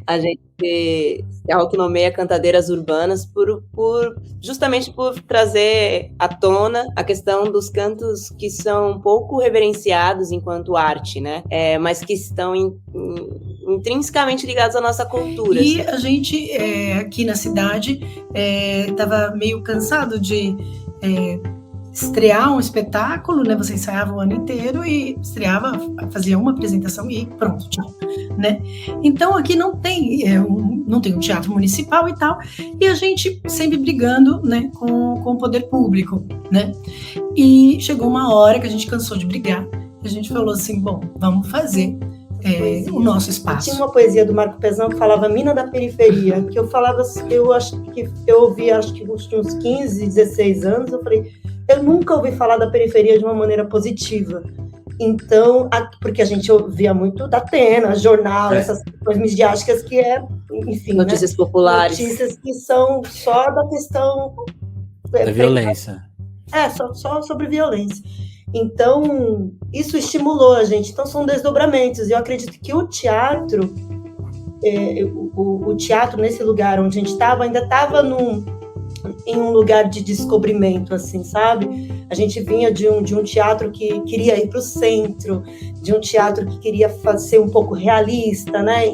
A gente se autonomeia Cantadeiras Urbanas justamente por trazer à tona a questão dos cantos que são pouco reverenciados enquanto arte, né? Mas que estão intrinsecamente ligados à nossa cultura. E a gente, aqui na cidade, estava meio cansado de estrear um espetáculo, né? Você ensaiava o ano inteiro e estreava, fazia uma apresentação e pronto, tchau, né? Então aqui não tem um teatro municipal e tal, e a gente sempre brigando, né, com o poder público, né? E chegou uma hora que a gente cansou de brigar, e a gente falou assim, bom, vamos fazer o nosso espaço. Tinha uma poesia do Marco Pezão que falava Mina da Periferia, que eu falava, eu acho que eu ouvi, acho que uns 15, 16 anos, eu falei, eu nunca ouvi falar da periferia de uma maneira positiva. Então, porque a gente ouvia muito da Atena, jornal, essas coisas midiáticas que enfim, notícias, né? Populares. Notícias que são só da questão da violência. Só sobre violência. Então, isso estimulou a gente. Então, são desdobramentos. Eu acredito que o teatro, o teatro nesse lugar onde a gente estava, ainda estava em um lugar de descobrimento, assim, sabe? A gente vinha de um teatro que queria ir para o centro, de um teatro que queria ser um pouco realista, né?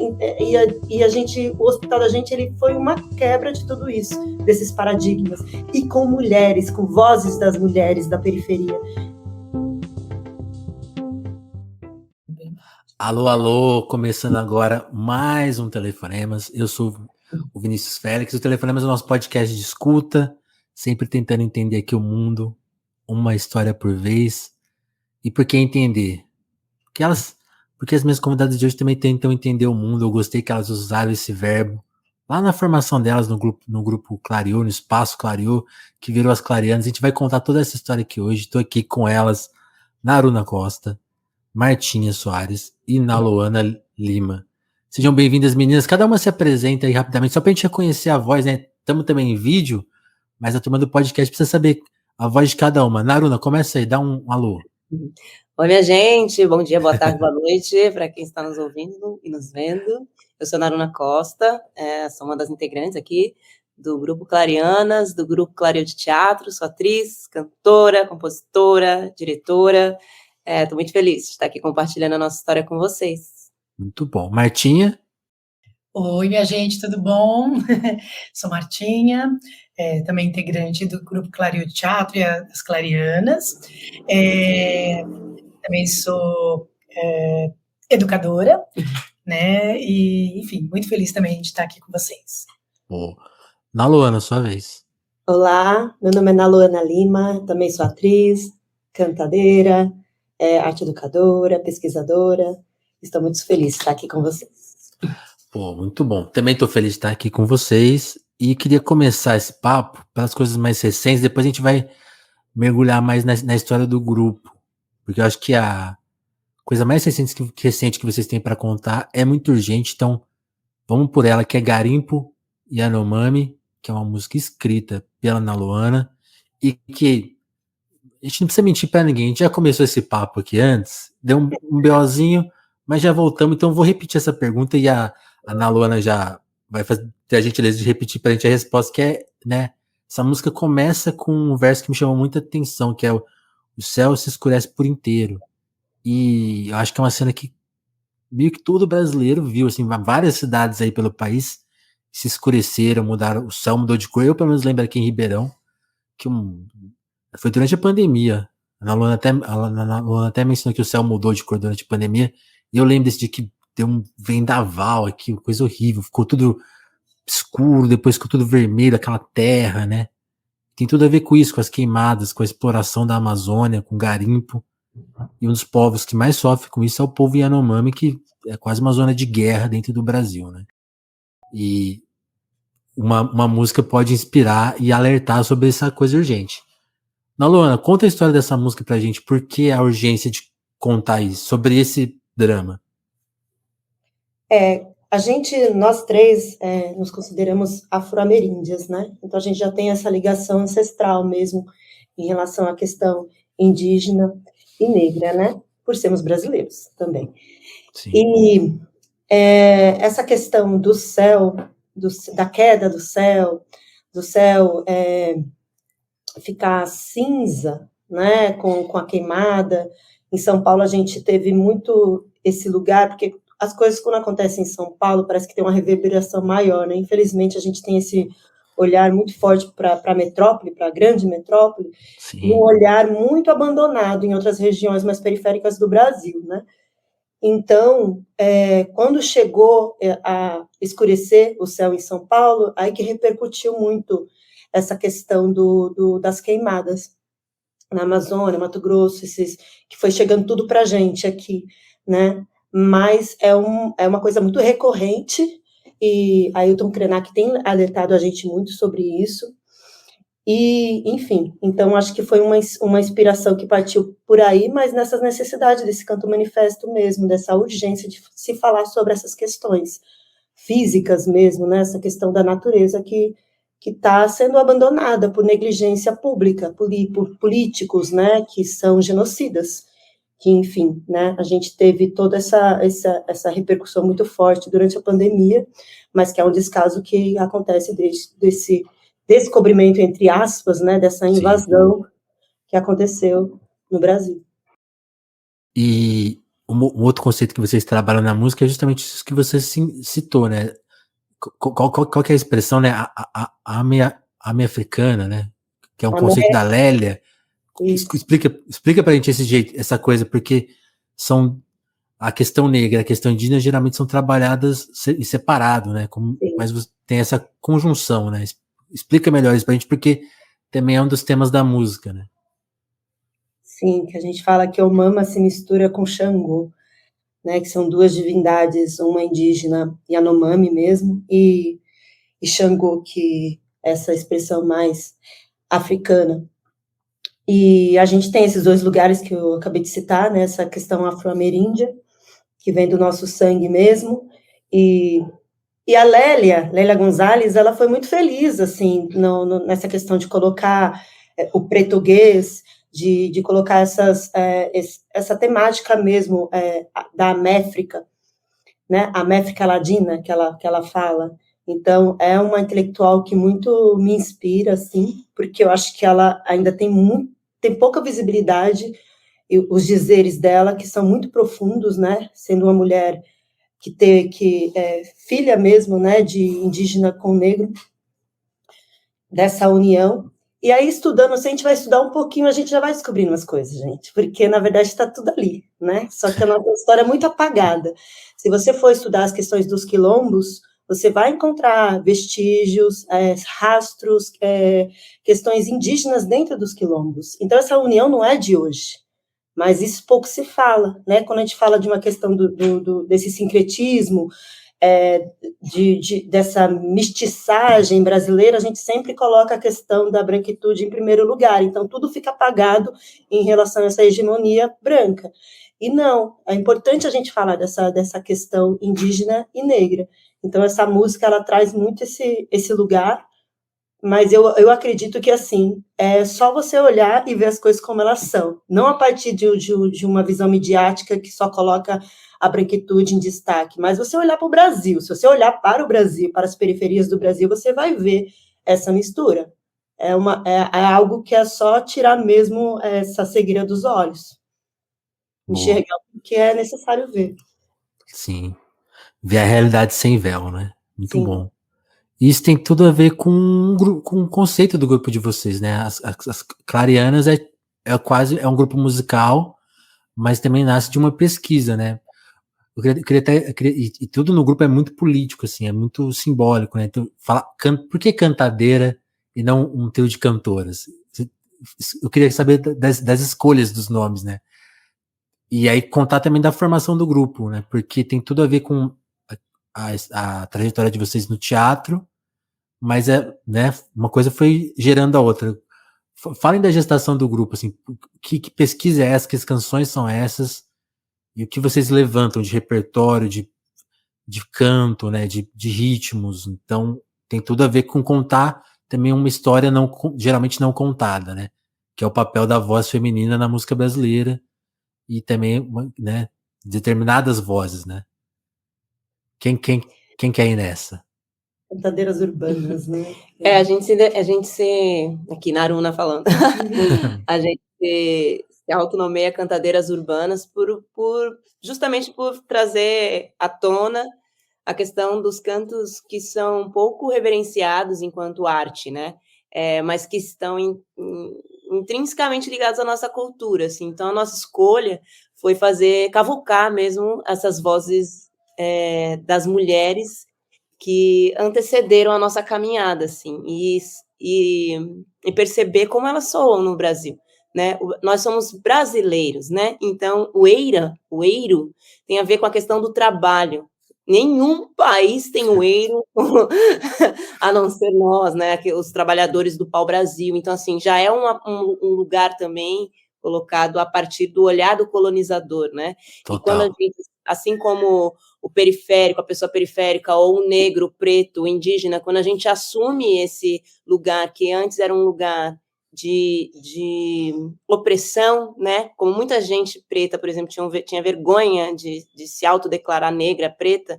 O Hospital da Gente, ele foi uma quebra de tudo isso, desses paradigmas. E com mulheres, com vozes das mulheres da periferia. Alô, alô, começando agora mais um Telefonemas. Eu sou o Vinícius Félix. O Telefonemas é o nosso podcast de escuta, sempre tentando entender aqui o mundo, uma história por vez. E por que entender? Porque as minhas convidadas de hoje também tentam entender o mundo. Eu gostei que elas usaram esse verbo lá na formação delas no grupo Clareou, no Espaço Clareou, que virou as Clareanas. A gente vai contar toda essa história aqui hoje. Estou aqui com elas, Naruna Costa, Martinha Soares e Naloana Lima. Sejam bem-vindas, meninas. Cada uma se apresenta aí rapidamente, só pra gente reconhecer a voz, né? Estamos também em vídeo, mas a turma do podcast precisa saber a voz de cada uma. Naruna, começa aí, dá um alô. Oi, minha gente. Bom dia, boa tarde, boa noite para quem está nos ouvindo e nos vendo. Eu sou Naruna Costa, sou uma das integrantes aqui do Grupo Clareanas, do Grupo Clareou de Teatro. Sou atriz, cantora, compositora, diretora. Estou muito feliz de estar aqui compartilhando a nossa história com vocês. Muito bom. Martinha? Oi, minha gente, tudo bom? Sou Martinha, também integrante do Grupo Clareou de Teatro e as Clareanas. Também sou educadora, né? E, enfim, muito feliz também de estar aqui com vocês. Naloana, sua vez. Olá, meu nome é Naloana Lima, também sou atriz, cantadeira, arte educadora, pesquisadora. Estou muito feliz de estar aqui com vocês. Muito bom. Também estou feliz de estar aqui com vocês e queria começar esse papo pelas coisas mais recentes, depois a gente vai mergulhar mais na história do grupo, porque eu acho que a coisa mais recente que vocês têm para contar é muito urgente, então vamos por ela, que é Garimpo Yanomami, que é uma música escrita pela Naloana e que a gente não precisa mentir para ninguém, a gente já começou esse papo aqui antes, deu um BOzinho, mas já voltamos, então eu vou repetir essa pergunta e a Naloana já vai ter a gentileza de repetir pra gente a resposta, que é, né, essa música começa com um verso que me chamou muita atenção, que é o céu se escurece por inteiro. E eu acho que é uma cena que meio que todo brasileiro viu, assim, várias cidades aí pelo país se escureceram, mudaram, o céu mudou de cor. Eu pelo menos lembro aqui em Ribeirão, que foi durante a pandemia. A Naloana até mencionou que o céu mudou de cor durante a pandemia, e eu lembro desse dia que deu um vendaval aqui, coisa horrível, ficou tudo escuro, depois ficou tudo vermelho, aquela terra, né? Tem tudo a ver com isso, com as queimadas, com a exploração da Amazônia, com garimpo. E um dos povos que mais sofre com isso é o povo Yanomami, que é quase uma zona de guerra dentro do Brasil, né? E uma música pode inspirar e alertar sobre essa coisa urgente. Naloana, conta a história dessa música pra gente, por que a urgência de contar isso, sobre esse drama? Nós três nos consideramos afro-ameríndias, né? Então a gente já tem essa ligação ancestral mesmo em relação à questão indígena e negra, né? Por sermos brasileiros também. Sim. E essa questão do céu, da queda do céu ficar cinza, né, com a queimada. Em São Paulo a gente teve muito esse lugar, porque as coisas quando acontecem em São Paulo parece que tem uma reverberação maior, né? Infelizmente a gente tem esse olhar muito forte para a metrópole, para a grande metrópole, Sim. e um olhar muito abandonado em outras regiões mais periféricas do Brasil, né? Então, quando chegou a escurecer o céu em São Paulo, aí que repercutiu muito essa questão das queimadas na Amazônia, Mato Grosso, que foi chegando tudo para a gente aqui, né? Mas é uma coisa muito recorrente, e Ailton Krenak tem alertado a gente muito sobre isso, e, enfim, então acho que foi uma inspiração que partiu por aí, mas nessas necessidades desse canto manifesto mesmo, dessa urgência de se falar sobre essas questões físicas mesmo, né? Essa questão da natureza que está sendo abandonada por negligência pública, por políticos, né, que são genocidas, que, enfim, né, a gente teve toda essa repercussão muito forte durante a pandemia, mas que é um descaso que acontece desse descobrimento, entre aspas, né, dessa invasão Sim. que aconteceu no Brasil. E um outro conceito que vocês trabalham na música é justamente isso que você citou, né? Qual que é a expressão, né? A ame africana, né? Que é um conceito da Lélia. Explica pra gente esse jeito, essa coisa, porque a questão negra, a questão indígena geralmente são trabalhadas em separado, né? Mas tem essa conjunção, né? Explica melhor isso pra gente, porque também é um dos temas da música, né? Sim, que a gente fala que o Mama se mistura com Xangô, né, que são duas divindades, uma indígena, Yanomami mesmo, e Xangô, que é essa expressão mais africana. E a gente tem esses dois lugares que eu acabei de citar, né, essa questão afro-ameríndia, que vem do nosso sangue mesmo, e a Lélia Gonzalez, ela foi muito feliz, assim, nessa questão de colocar o português, de colocar essa temática mesmo da Améfrica, né, a Améfrica Ladina, que ela fala. Então, é uma intelectual que muito me inspira, assim, porque eu acho que ela ainda tem pouca visibilidade, e os dizeres dela, que são muito profundos, né, sendo uma mulher que é filha mesmo, né, de indígena com negro, dessa união. E aí, estudando, se a gente vai estudar um pouquinho, a gente já vai descobrindo umas coisas, gente, porque, na verdade, está tudo ali, né? Só que a nossa história é muito apagada. Se você for estudar as questões dos quilombos, você vai encontrar vestígios, rastros, questões indígenas dentro dos quilombos. Então, essa união não é de hoje, mas isso pouco se fala, né? Quando a gente fala de uma questão desse sincretismo, dessa mestiçagem brasileira, a gente sempre coloca a questão da branquitude em primeiro lugar, então tudo fica apagado em relação a essa hegemonia branca. E não, é importante a gente falar dessa questão indígena e negra. Então essa música, ela traz muito esse lugar, mas eu acredito que, assim, é só você olhar e ver as coisas como elas são, não a partir de uma visão midiática que só coloca a branquitude em destaque, mas você olhar para o Brasil, se você olhar para o Brasil, para as periferias do Brasil, você vai ver essa mistura. É algo que é só tirar mesmo essa cegueira dos olhos. Enxergar o que é necessário ver. Sim. Ver a realidade sem véu, né? Muito Sim. bom. Isso tem tudo a ver com o conceito do grupo de vocês, né? As Clarianas é um grupo musical, mas também nasce de uma pesquisa, né? E tudo no grupo é muito político, assim, é muito simbólico, né? Então, por que cantadeira e não um trio de cantoras? Eu queria saber das escolhas dos nomes, né? E aí contar também da formação do grupo, né? Porque tem tudo a ver com a trajetória de vocês no teatro, mas né, uma coisa foi gerando a outra. Falem da gestação do grupo, assim, que pesquisa é essa, que canções são essas, e o que vocês levantam de repertório, de canto, né, de ritmos. Então, tem tudo a ver com contar também uma história geralmente não contada, né, que é o papel da voz feminina na música brasileira, e também, né, determinadas vozes, né. Quem quer ir nessa? Cantadeiras urbanas, né? A gente se aqui na Aruna falando, a gente se autonomeia Cantadeiras Urbanas justamente por trazer à tona a questão dos cantos que são pouco reverenciados enquanto arte, né? Mas que estão intrinsecamente ligados à nossa cultura, assim. Então, a nossa escolha foi cavucar mesmo essas vozes das mulheres que antecederam a nossa caminhada, assim, e perceber como elas soam no Brasil, né? Nós somos brasileiros, né? Então, o eiro, tem a ver com a questão do trabalho. Nenhum país tem o eiro, a não ser nós, né? Os trabalhadores do pau-brasil. Então, assim, já é um lugar também colocado a partir do olhar do colonizador, né? Total. E quando a gente, assim como o periférico, a pessoa periférica, ou o negro, o preto, o indígena, quando a gente assume esse lugar que antes era um lugar de opressão, né? Como muita gente preta, por exemplo, tinha vergonha de se autodeclarar negra, preta,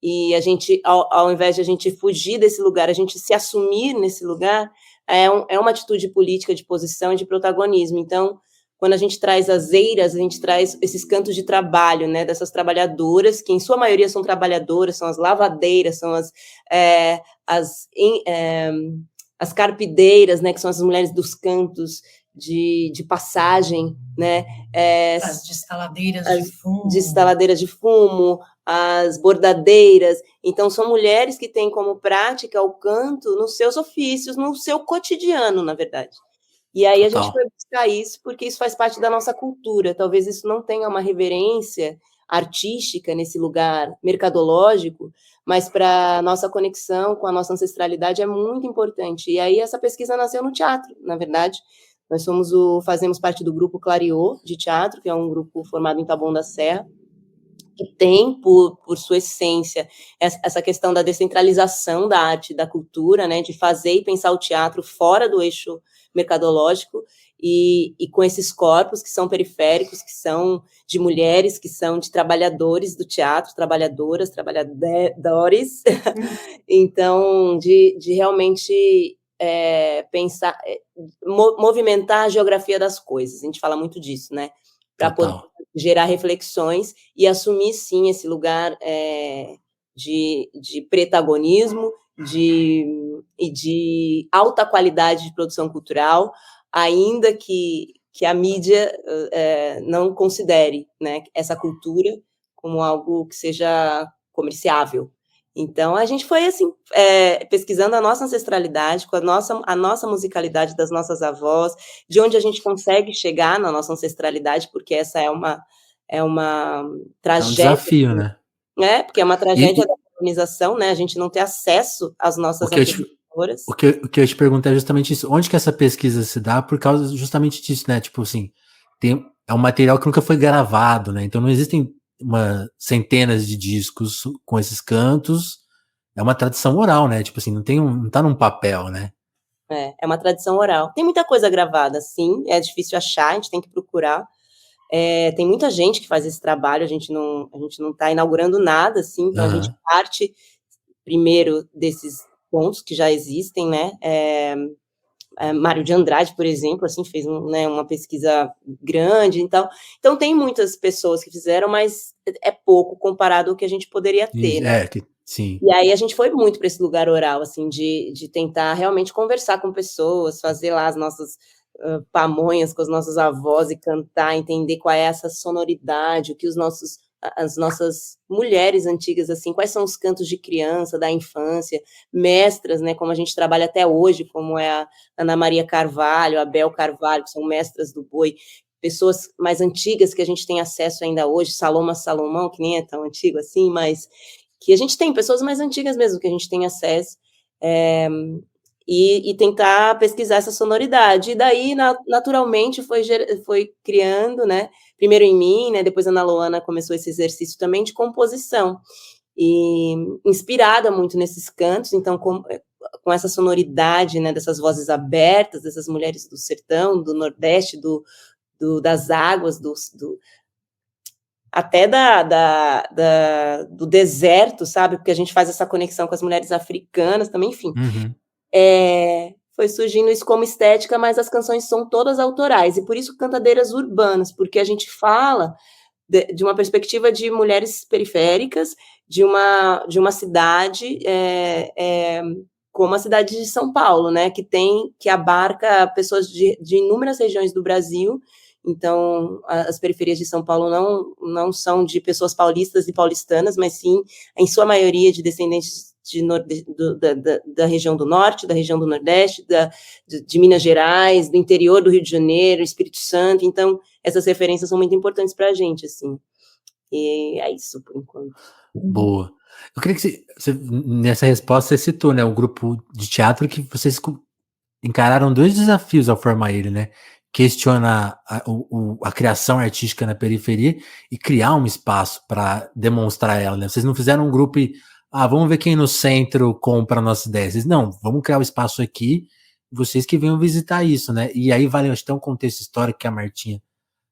e a gente, ao invés de a gente fugir desse lugar, a gente se assumir nesse lugar, é uma atitude política de posição e de protagonismo. Então, quando a gente traz as eiras, a gente traz esses cantos de trabalho, né, dessas trabalhadoras, que em sua maioria são trabalhadoras, são as lavadeiras, são as carpideiras, né, que são as mulheres dos cantos de passagem, né, As destaladeiras de fumo, as bordadeiras. Então, são mulheres que têm como prática o canto nos seus ofícios, no seu cotidiano, na verdade. E aí a gente foi buscar isso, porque isso faz parte da nossa cultura. Talvez isso não tenha uma reverência artística nesse lugar mercadológico, mas para a nossa conexão com a nossa ancestralidade é muito importante. E aí essa pesquisa nasceu no teatro, na verdade. Nós fazemos parte do grupo Clariô, de teatro, que é um grupo formado em Taboão da Serra, que tem por sua essência essa questão da descentralização da arte e da cultura, né, de fazer e pensar o teatro fora do eixo mercadológico e com esses corpos que são periféricos, que são de mulheres, que são de trabalhadores do teatro, trabalhadoras, trabalhadores. Então, de realmente pensar, movimentar a geografia das coisas. A gente fala muito disso, né? Para poder gerar reflexões e assumir, sim, esse lugar de protagonismo e de alta qualidade de produção cultural, ainda que a mídia não considere, né, essa cultura como algo que seja comerciável. Então, a gente foi, assim, pesquisando a nossa ancestralidade, com a nossa musicalidade das nossas avós, de onde a gente consegue chegar na nossa ancestralidade, porque essa é uma tragédia. É um desafio, né? Porque é uma tragédia da colonização, né? A gente não ter acesso às nossas antecessoras. O que eu ia te perguntar é justamente isso. Onde que essa pesquisa se dá? Por causa justamente disso, né? Tipo assim, é um material que nunca foi gravado, né? Então não existem centenas de discos com esses cantos, é uma tradição oral, né? Tipo assim, não tá num papel, né? É uma tradição oral. Tem muita coisa gravada, sim, é difícil achar, a gente tem que procurar. Tem muita gente que faz esse trabalho, a gente não tá inaugurando nada, assim, então a gente parte primeiro desses pontos que já existem, né? Mário de Andrade, por exemplo, assim, fez uma pesquisa grande e tal. Então, tem muitas pessoas que fizeram, mas é pouco comparado ao que a gente poderia ter, né? Sim. E aí a gente foi muito para esse lugar oral, assim, de tentar realmente conversar com pessoas, fazer lá as nossas pamonhas com os nossos avós e cantar, entender qual é essa sonoridade, o que as nossas mulheres antigas, assim, quais são os cantos de criança, da infância, mestras, né, como a gente trabalha até hoje, como é a Ana Maria Carvalho, a Bel Carvalho, que são mestras do boi, pessoas mais antigas que a gente tem acesso ainda hoje, Saloma Salomão, que nem é tão antigo assim, mas que a gente tem, pessoas mais antigas mesmo, que a gente tem acesso, e tentar pesquisar essa sonoridade. E daí, naturalmente, foi criando, né, primeiro em mim, né, depois a Ana Luana começou esse exercício também de composição, e inspirada muito nesses cantos, então, com essa sonoridade, né, dessas vozes abertas, dessas mulheres do sertão, do Nordeste, das águas, até do deserto, sabe? Porque a gente faz essa conexão com as mulheres africanas também, enfim. Foi surgindo isso como estética, mas as canções são todas autorais, e por isso cantadeiras urbanas, porque a gente fala de uma perspectiva de mulheres periféricas, de uma cidade como a cidade de São Paulo, né, que abarca pessoas de inúmeras regiões do Brasil. Então, as periferias de São Paulo não são de pessoas paulistas e paulistanas, mas sim, em sua maioria, de descendentes da região do Norte, da região do Nordeste, de Minas Gerais, do interior do Rio de Janeiro, Espírito Santo. Então, essas referências são muito importantes para a gente, assim. E é isso, por enquanto. Boa. Eu queria que você nessa resposta, você citou, né, um grupo de teatro que vocês encararam 2 desafios ao formar ele, né? Questionar a criação artística na periferia e criar um espaço para demonstrar ela, né? Vocês não fizeram um grupo e, vamos ver quem no centro compra a nossa ideia. Vocês, não, vamos criar um espaço aqui, vocês que venham visitar isso, né? E aí vale até um contexto histórico que a Martinha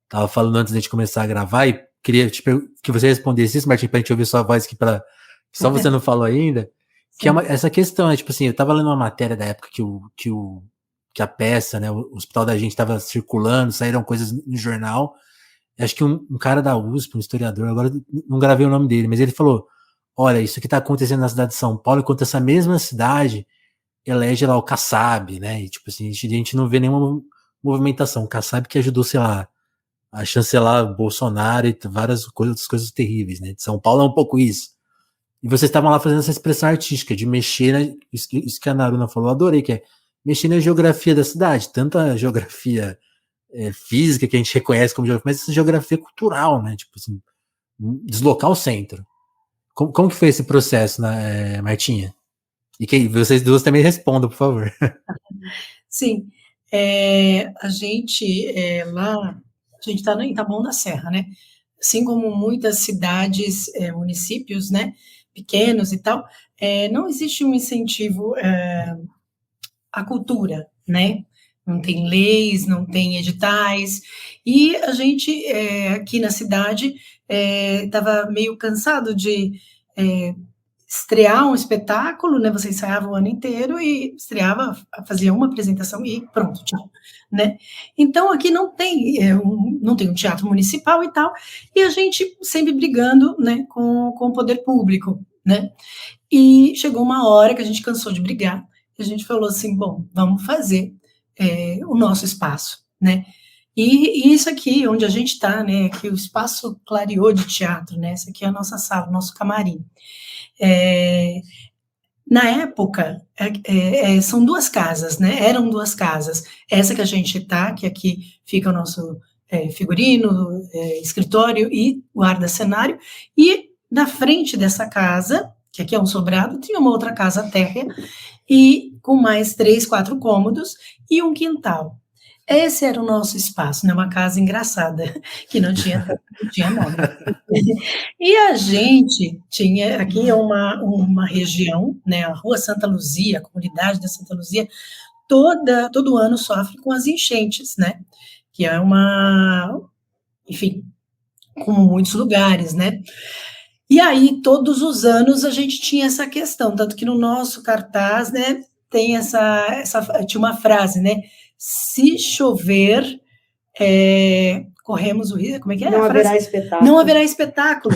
estava falando antes de a gente começar a gravar, e queria que você respondesse isso, Martinha, pra gente ouvir sua voz aqui, só você não falou ainda, que é essa questão, né? Tipo assim, eu tava lendo uma matéria da época que a peça, né, o Hospital da Gente estava circulando, saíram coisas no jornal. Acho que um cara da USP, um historiador, agora não gravei o nome dele, mas ele falou: olha, isso que está acontecendo na cidade de São Paulo, enquanto essa mesma cidade elege lá o Kassab, né? E tipo assim, a gente não vê nenhuma movimentação. O Kassab que ajudou, sei lá, a chancelar Bolsonaro e várias coisas terríveis, né? De São Paulo é um pouco isso. E vocês estavam lá fazendo essa expressão artística, de mexer, né? Isso que a Naruna falou, eu adorei, que é mexer na geografia da cidade, tanto a geografia física, que a gente reconhece como geografia, mas essa geografia cultural, né? Tipo assim, deslocar o centro. Como que foi esse processo, né, Martinha? E que vocês duas também respondam, por favor. Sim, a gente lá, a gente está em Taboão da Serra, né? Assim como muitas cidades, municípios, né, pequenos e tal, não existe um incentivo à cultura, né? Não tem leis, não tem editais, e a gente, aqui na cidade, estava meio cansado de estrear um espetáculo, né? Você ensaiava o ano inteiro e estreava, fazia uma apresentação e pronto, tchau, né? Então aqui não tem um teatro municipal e tal, e a gente sempre brigando, né, com o poder público, né? E chegou uma hora que a gente cansou de brigar, e a gente falou assim, bom, vamos fazer o nosso espaço, né? E isso aqui, onde a gente está, né? Aqui o espaço Clareou de teatro, né? Essa aqui é a nossa sala, o nosso camarim. Na época, são 2 casas, né? Eram 2 casas. Essa que a gente está, que aqui fica o nosso figurino, escritório e guarda-cenário, e na frente dessa casa, que aqui é um sobrado, tinha uma outra casa térrea, e com mais 3, 4 cômodos e um quintal. Esse era o nosso espaço, né? Uma casa engraçada, que não tinha nome. E a gente tinha, aqui é uma região, né? A Rua Santa Luzia, a comunidade da Santa Luzia, todo ano sofre com as enchentes, né? Que é enfim, como muitos lugares, né? E aí, todos os anos, a gente tinha essa questão, tanto que no nosso cartaz, né, tem tinha uma frase, né, se chover, corremos o risco, como é que é? Não haverá espetáculo. Não haverá espetáculo,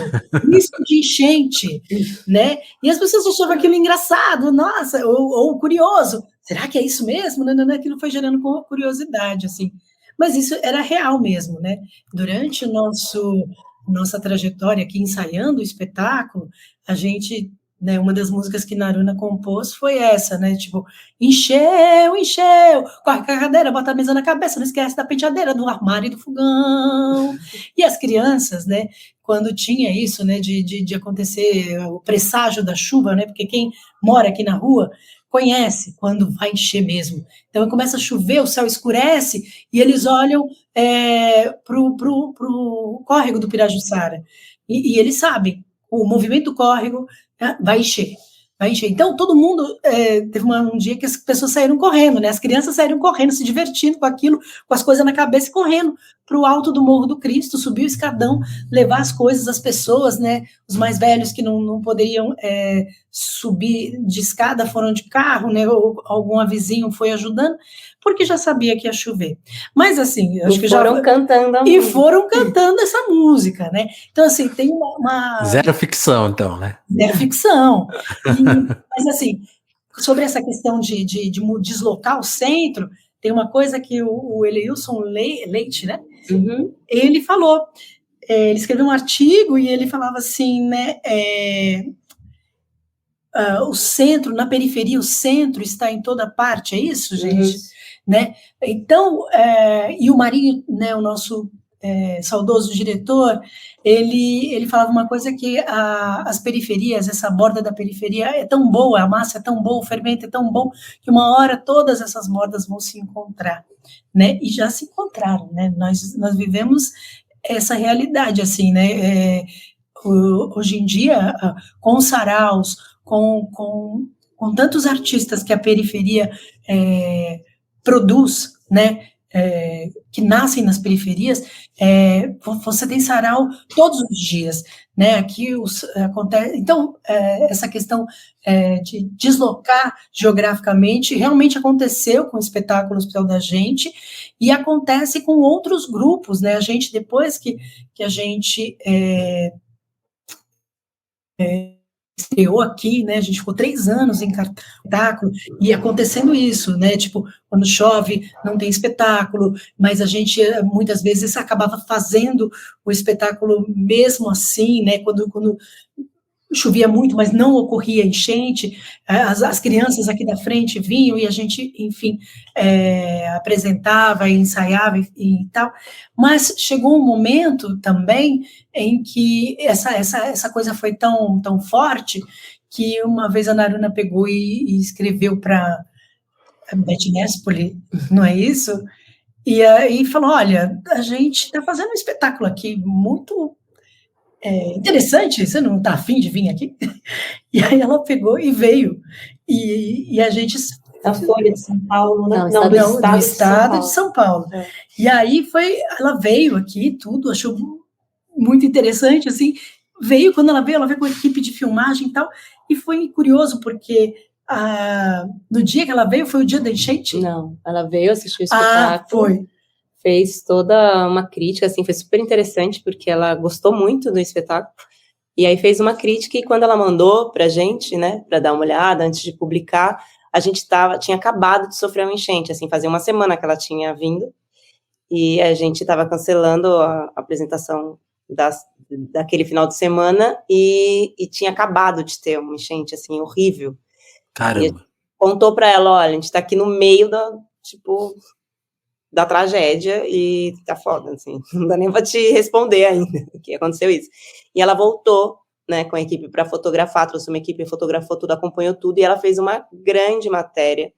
risco de enchente, né, e as pessoas achavam aquilo engraçado, nossa, ou curioso, será que é isso mesmo? Não, aquilo foi gerando curiosidade, assim, mas isso era real mesmo, né, durante nossa trajetória aqui ensaiando o espetáculo, a gente, né, uma das músicas que Naruna compôs foi essa, né, tipo, encheu, corre com a cadeira, bota a mesa na cabeça, não esquece da penteadeira, do armário e do fogão, e as crianças, né, quando tinha isso, né, de acontecer o presságio da chuva, né, porque quem mora aqui na rua conhece quando vai encher mesmo. Então, começa a chover, o céu escurece, e eles olham pro córrego do Pirajussara. E eles sabem, o movimento do córrego vai encher. vai encher. Então, todo mundo, teve um dia que as pessoas saíram correndo, né? As crianças saíram correndo, se divertindo com aquilo, com as coisas na cabeça e correndo para o alto do Morro do Cristo, subir o escadão, levar as coisas às pessoas, né? Os mais velhos que não poderiam subir de escada foram de carro, né? Ou algum vizinho foi ajudando, porque já sabia que ia chover. Mas assim, acho que foram cantando a música. E foram cantando essa música, né? Então, assim, tem uma... Zero ficção, então, né? Zero ficção. Mas, assim, sobre essa questão de deslocar o centro, tem uma coisa que o Eleilson Leite, né? Uhum. Ele falou, ele escreveu um artigo e ele falava assim, né? O centro, na periferia, o centro está em toda parte, é isso, gente? Né? Então, e o Marinho, né, o nosso saudoso diretor, ele falava uma coisa que as periferias, essa borda da periferia é tão boa, a massa é tão boa, o fermento é tão bom, que uma hora todas essas bordas vão se encontrar, né? E já se encontraram, né? Nós vivemos essa realidade, assim, né? Hoje em dia, com os saraus, com tantos artistas que a periferia produz, né? Que nascem nas periferias, você tem sarau todos os dias, né? Aqui acontece. Então, essa questão de deslocar geograficamente realmente aconteceu com o espetáculo Hospital da Gente e acontece com outros grupos, né? A gente, depois que a gente estreou aqui, né, a gente ficou 3 anos em espetáculo, e acontecendo isso, né, tipo, quando chove, não tem espetáculo, mas a gente, muitas vezes, acabava fazendo o espetáculo mesmo assim, né, quando chovia muito, mas não ocorria enchente, as crianças aqui da frente vinham e a gente, enfim, apresentava, ensaiava e tal, mas chegou um momento também em que essa coisa foi tão forte que uma vez a Naruna pegou e escreveu para a Beth Nespoli, não é isso? E aí falou, olha, a gente está fazendo um espetáculo aqui muito interessante, você não está afim de vir aqui? E aí ela pegou e veio, e a gente... A Folha de São Paulo, né? Não, do estado de São Paulo. E aí ela veio aqui, tudo, achou muito interessante, assim, quando ela veio com a equipe de filmagem e tal, e foi curioso, porque no dia que ela veio, foi o dia da enchente? Não, ela veio assistir o espetáculo. Foi. Fez toda uma crítica, assim, foi super interessante, porque ela gostou muito do espetáculo, e aí fez uma crítica, e quando ela mandou pra gente, né, pra dar uma olhada, antes de publicar, a gente tinha acabado de sofrer uma enchente, assim, fazia uma semana que ela tinha vindo, e a gente estava cancelando a apresentação daquele final de semana, e tinha acabado de ter uma enchente, assim, horrível. Caramba. E contou pra ela, olha, a gente tá aqui no meio da tragédia e tá foda, assim, não dá nem pra te responder ainda que aconteceu isso. E ela voltou, né, com a equipe para fotografar, trouxe uma equipe, fotografou tudo, acompanhou tudo, e ela fez uma grande matéria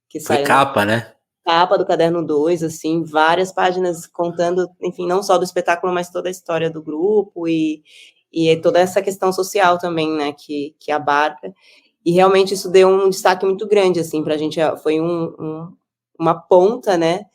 que Foi saiu capa, né? Capa do Caderno 2, assim, várias páginas contando, enfim, não só do espetáculo, mas toda a história do grupo e toda essa questão social também, né, que abarca. E realmente isso deu um destaque muito grande, assim, pra gente, foi uma ponta, né,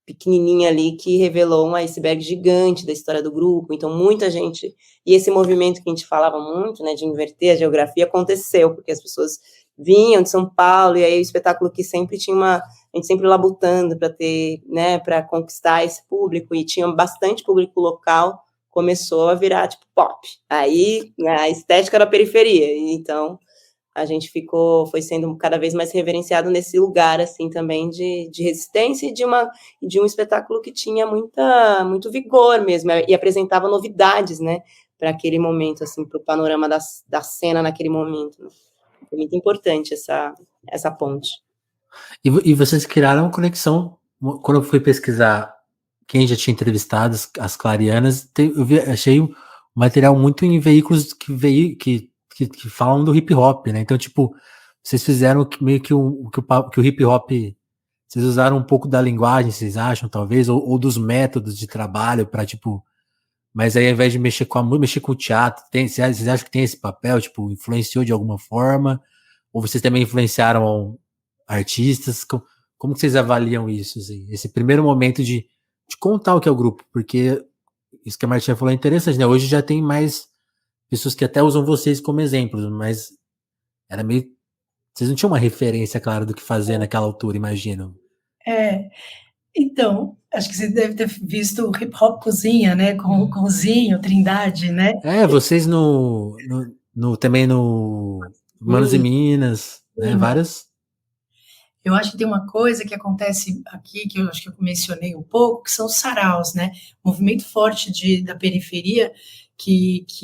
pequenininha ali, que revelou um iceberg gigante da história do grupo. Então, muita gente... E esse movimento que a gente falava muito, né, de inverter a geografia, aconteceu, porque as pessoas vinham de São Paulo, e aí o espetáculo que sempre tinha a gente sempre labutando para ter, né, para conquistar esse público, e tinha bastante público local, começou a virar, tipo, pop. Aí, a estética da periferia. Então... a gente foi sendo cada vez mais reverenciado nesse lugar, assim, também de resistência e de um espetáculo que tinha muito vigor mesmo, e apresentava novidades, né, para aquele momento, assim, para o panorama da cena naquele momento, né. Foi muito importante essa ponte. E vocês criaram uma conexão, quando eu fui pesquisar quem já tinha entrevistado as clarianas, achei um material muito em veículos que falam do hip hop, né? Então, tipo, vocês fizeram meio que o hip hop, vocês usaram um pouco da linguagem, vocês acham, talvez, ou dos métodos de trabalho para, tipo, mas aí ao invés de mexer com o teatro, vocês acham que tem esse papel, tipo, influenciou de alguma forma? Ou vocês também influenciaram artistas? Como que vocês avaliam isso? Assim? Esse primeiro momento de contar o que é o grupo, porque isso que a Martinha falou é interessante, né? Hoje já tem mais pessoas que até usam vocês como exemplos, mas era meio... Vocês não tinham uma referência, claro, do que fazer naquela altura, imagino. Então, acho que você deve ter visto o Hip Hop Cozinha, né? Com o Zinho, Trindade, né? Vocês também no Manos e Minas, né? Várias... Eu acho que tem uma coisa que acontece aqui, que eu acho que eu mencionei um pouco, que são os saraus, né? Movimento forte da periferia, que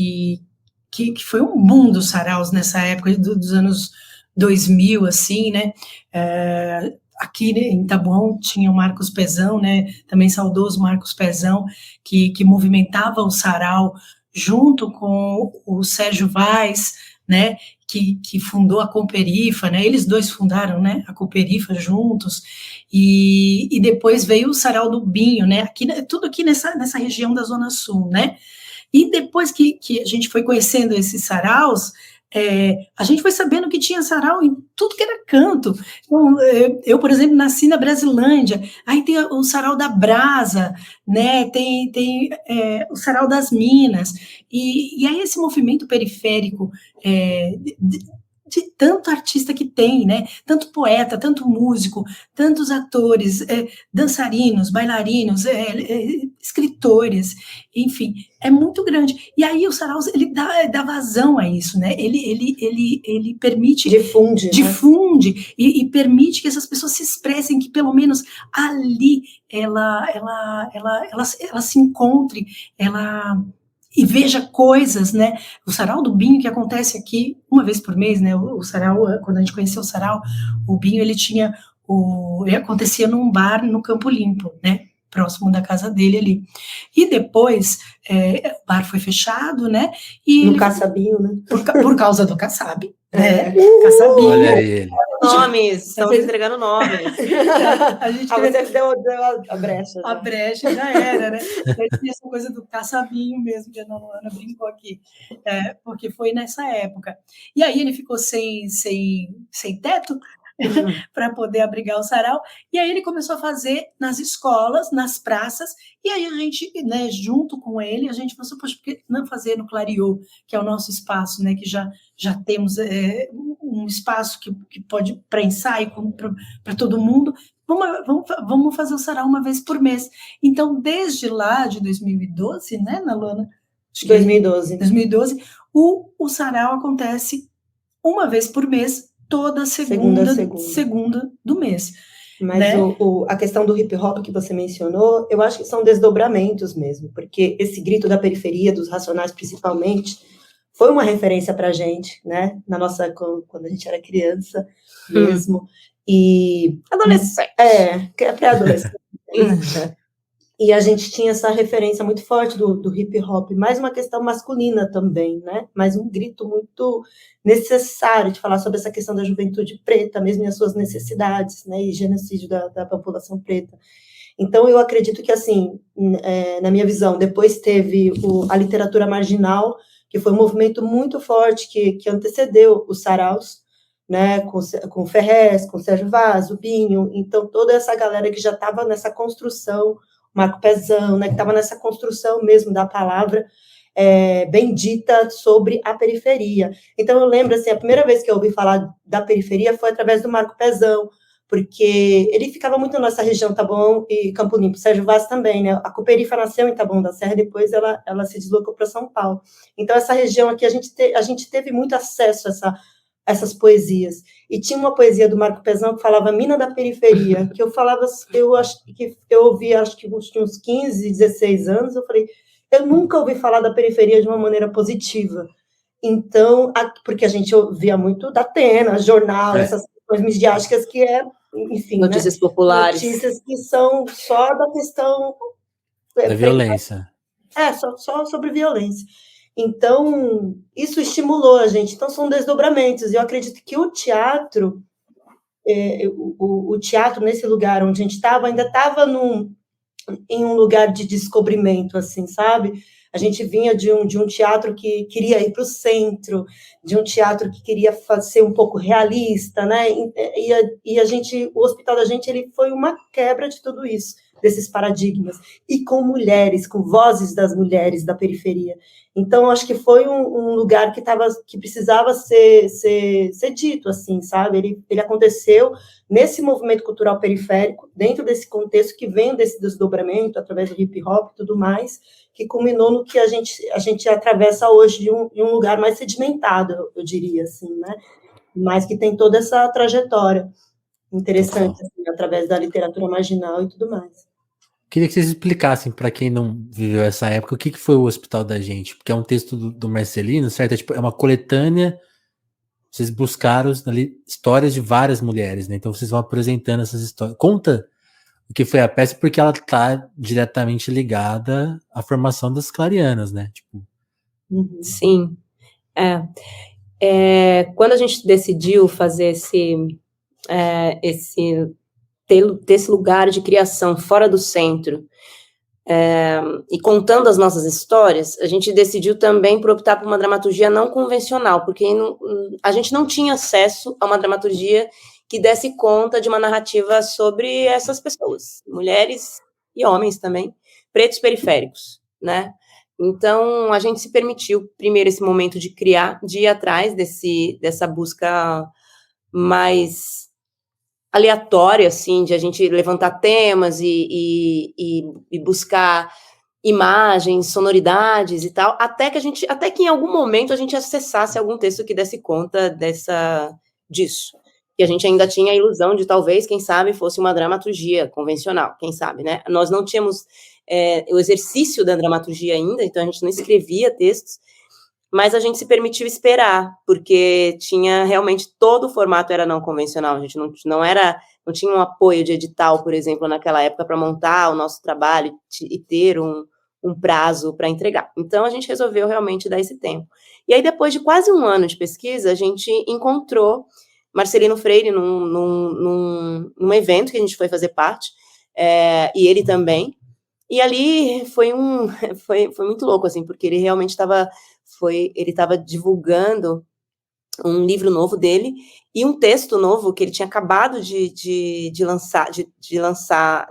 foi um boom dos saraus nessa época, dos anos 2000, assim, né? Aqui em Taboão tinha o Marcos Pezão, né? Também saudoso Marcos Pezão, que movimentava o sarau junto com o Sérgio Vaz, né? Que fundou a Comperifa, né? Eles dois fundaram, né? A Comperifa juntos, e depois veio o sarau do Binho, né? Tudo aqui nessa região da Zona Sul, né? E depois que a gente foi conhecendo esses saraus, a gente foi sabendo que tinha sarau em tudo que era canto. Então, eu, por exemplo, nasci na Brasilândia, aí tem o sarau da Brasa, né? Tem o sarau das Minas, e aí esse movimento periférico de tanto artista que tem, né? Tanto poeta, tanto músico, tantos atores, dançarinos, bailarinos, escritores, enfim, é muito grande. E aí o sarau, ele dá vazão a isso, né? Ele permite... Difunde, né? E permite que essas pessoas se expressem, que pelo menos ali ela se encontre, e veja coisas, né? O sarau do Binho, que acontece aqui uma vez por mês, né? O sarau, quando a gente conheceu o sarau, o Binho, ele acontecia num bar no Campo Limpo, né? Próximo da casa dele ali. E depois, o bar foi fechado, né? E no Caçabinho, né? Por causa do Kassab, né? Kassabinho. Olha ele. Nomes, estamos entregando nomes. A gente você deu a brecha. A brecha já era, né? Tinha essa coisa do Kassabinho mesmo, que a Ana brincou aqui, porque foi nessa época. E aí ele ficou sem teto para poder abrigar o sarau, e aí ele começou a fazer nas escolas, nas praças, e aí a gente, né, junto com ele, a gente pensou, poxa, por que não fazer no Clariô, que é o nosso espaço, né, que já temos um espaço que pode para ensaio para todo mundo. Vamos fazer o sarau uma vez por mês. Então, desde lá de 2012, né, Nalona? 2012, o sarau acontece uma vez por mês, toda segunda do mês. Mas né? A questão do hip hop que você mencionou, eu acho que são desdobramentos mesmo, porque esse grito da periferia, dos Racionais principalmente, foi uma referência pra gente, né? Quando a gente era criança mesmo. E adolescente. Pré-adolescente. E a gente tinha essa referência muito forte do hip hop, mais uma questão masculina também, né? Mas um grito muito necessário de falar sobre essa questão da juventude preta, mesmo e as suas necessidades, né? E genocídio da população preta. Então, eu acredito que, assim, na minha visão, depois teve a literatura marginal, que foi um movimento muito forte que antecedeu os saraus, né, com o Ferrez, com o Sérgio Vaz, o Binho, então toda essa galera que já estava nessa construção, Marco Pezão, né, que estava nessa construção mesmo da palavra bendita sobre a periferia. Então eu lembro, assim, a primeira vez que eu ouvi falar da periferia foi através do Marco Pezão, porque ele ficava muito na nossa região, Taboão e Campo Limpo, Sérgio Vaz também, né, a Cooperifa nasceu em Taboão da Serra, depois ela se deslocou para São Paulo. Então essa região aqui, a gente teve muito acesso a essas poesias. E tinha uma poesia do Marco Pezão que falava Mina da Periferia, que eu ouvi, acho que tinha uns 15, 16 anos, eu falei, eu nunca ouvi falar da periferia de uma maneira positiva. Então, porque a gente ouvia muito da Atena, jornal, essas questões midiáticas que enfim, notícias, né? Populares. Notícias que são só da questão... da violência. Só sobre violência. Então, isso estimulou a gente. Então, são desdobramentos. Eu acredito que o teatro, o teatro nesse lugar onde a gente estava, ainda estava em um lugar de descobrimento, assim, sabe? A gente vinha de um teatro que queria ir para o centro, de um teatro que queria ser um pouco realista, né? E o Hospital da Gente, ele foi uma quebra de tudo isso, desses paradigmas, e com mulheres, com vozes das mulheres da periferia. Então, acho que foi um lugar que precisava ser dito, assim, sabe? Ele aconteceu nesse movimento cultural periférico, dentro desse contexto que vem desse desdobramento, através do hip-hop e tudo mais, que culminou no que a gente atravessa hoje de um lugar mais sedimentado, eu diria, assim, né? Mas que tem toda essa trajetória interessante, assim, através da literatura marginal e tudo mais. Queria que vocês explicassem para quem não viveu essa época o que foi o Hospital da Gente, porque é um texto do Marcelino, certo? É uma coletânea, vocês buscaram ali histórias de várias mulheres, né? Então vocês vão apresentando essas histórias. Conta o que foi a peça, porque ela está diretamente ligada à formação das clarianas, né? Tipo... Sim. Quando a gente decidiu fazer ter esse lugar de criação fora do centro, e contando as nossas histórias, a gente decidiu também por optar por uma dramaturgia não convencional, porque a gente não tinha acesso a uma dramaturgia que desse conta de uma narrativa sobre essas pessoas, mulheres e homens também, pretos periféricos, né? Então, a gente se permitiu, primeiro, esse momento de criar, de ir atrás dessa busca mais aleatória, assim, de a gente levantar temas e buscar imagens, sonoridades e tal, até que em algum momento a gente acessasse algum texto que desse conta disso. E a gente ainda tinha a ilusão de talvez, quem sabe, fosse uma dramaturgia convencional, quem sabe, né? Nós não tínhamos o exercício da dramaturgia ainda, então a gente não escrevia textos, mas a gente se permitiu esperar, porque tinha realmente todo o formato era não convencional, a gente não tinha um apoio de edital, por exemplo, naquela época, para montar o nosso trabalho e ter um prazo para entregar. Então, a gente resolveu realmente dar esse tempo. E aí, depois de quase um ano de pesquisa, a gente encontrou Marcelino Freire num evento que a gente foi fazer parte, e ele também. E ali foi muito louco, assim, porque ele realmente estava divulgando um livro novo dele e um texto novo que ele tinha acabado de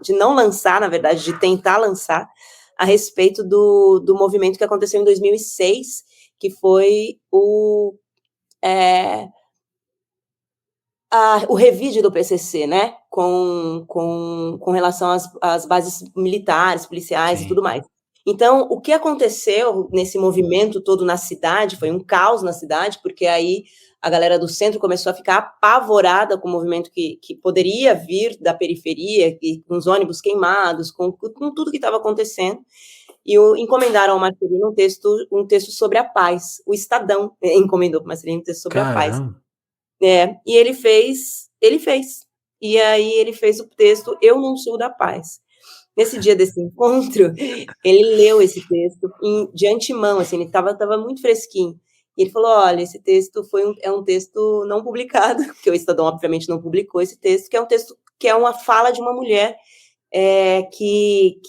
não lançar, na verdade, de tentar lançar, a respeito do movimento que aconteceu em 2006, que foi o revide do PCC, né, com relação às bases militares, policiais e tudo mais. Então, o que aconteceu nesse movimento todo na cidade, foi um caos na cidade, porque aí a galera do centro começou a ficar apavorada com o movimento que poderia vir da periferia, com os ônibus queimados, com tudo que estava acontecendo, e encomendaram ao Marcelino um texto sobre a paz. O Estadão encomendou para o Marcelino um texto sobre a paz. E ele fez. E aí ele fez o texto Eu Não Sou da Paz. Nesse dia desse encontro, ele leu esse texto de antemão, assim, ele estava muito fresquinho. E ele falou, olha, esse texto é um texto não publicado, porque o Estadão, obviamente, não publicou esse texto, que é um texto que é uma fala de uma mulher que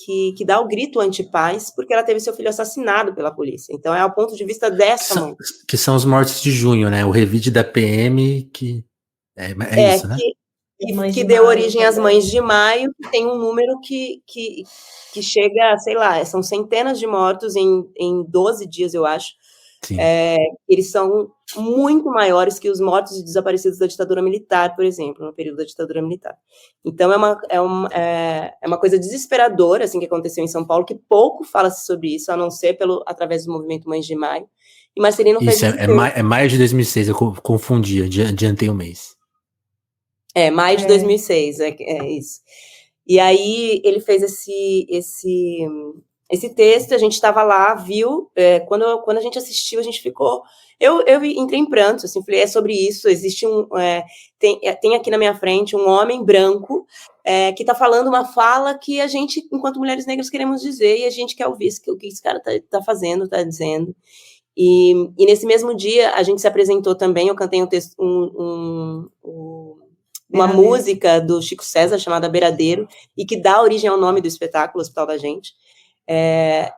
dá o grito anti-paz, porque ela teve seu filho assassinado pela polícia. Então, é ao ponto de vista dessa mãe. Que são os mortos de junho, né? O revide da PM, que é isso, né? Que deu origem às Mães de Maio, que tem um número que chega, sei lá, são centenas de mortos em 12 dias, eu acho. Eles são muito maiores que os mortos e desaparecidos da ditadura militar, por exemplo, no período da ditadura militar. Então, é uma coisa desesperadora, assim, que aconteceu em São Paulo, que pouco fala-se sobre isso, a não ser através do movimento Mães de Maio. E Marcelino fez isso. É maio de 2006, eu confundi, adiantei um mês. Maio de 2006, é isso. E aí ele fez esse texto, a gente estava lá, viu, quando a gente assistiu, a gente ficou... Eu entrei em pranto, assim, falei, é sobre isso, existe tem aqui na minha frente um homem branco que está falando uma fala que a gente, enquanto mulheres negras, queremos dizer, e a gente quer ouvir o que esse cara está fazendo, está dizendo. E nesse mesmo dia, a gente se apresentou também, eu cantei um texto, uma música do Chico César, chamada Beiradeiro, e que dá origem ao nome do espetáculo, Hospital da Gente.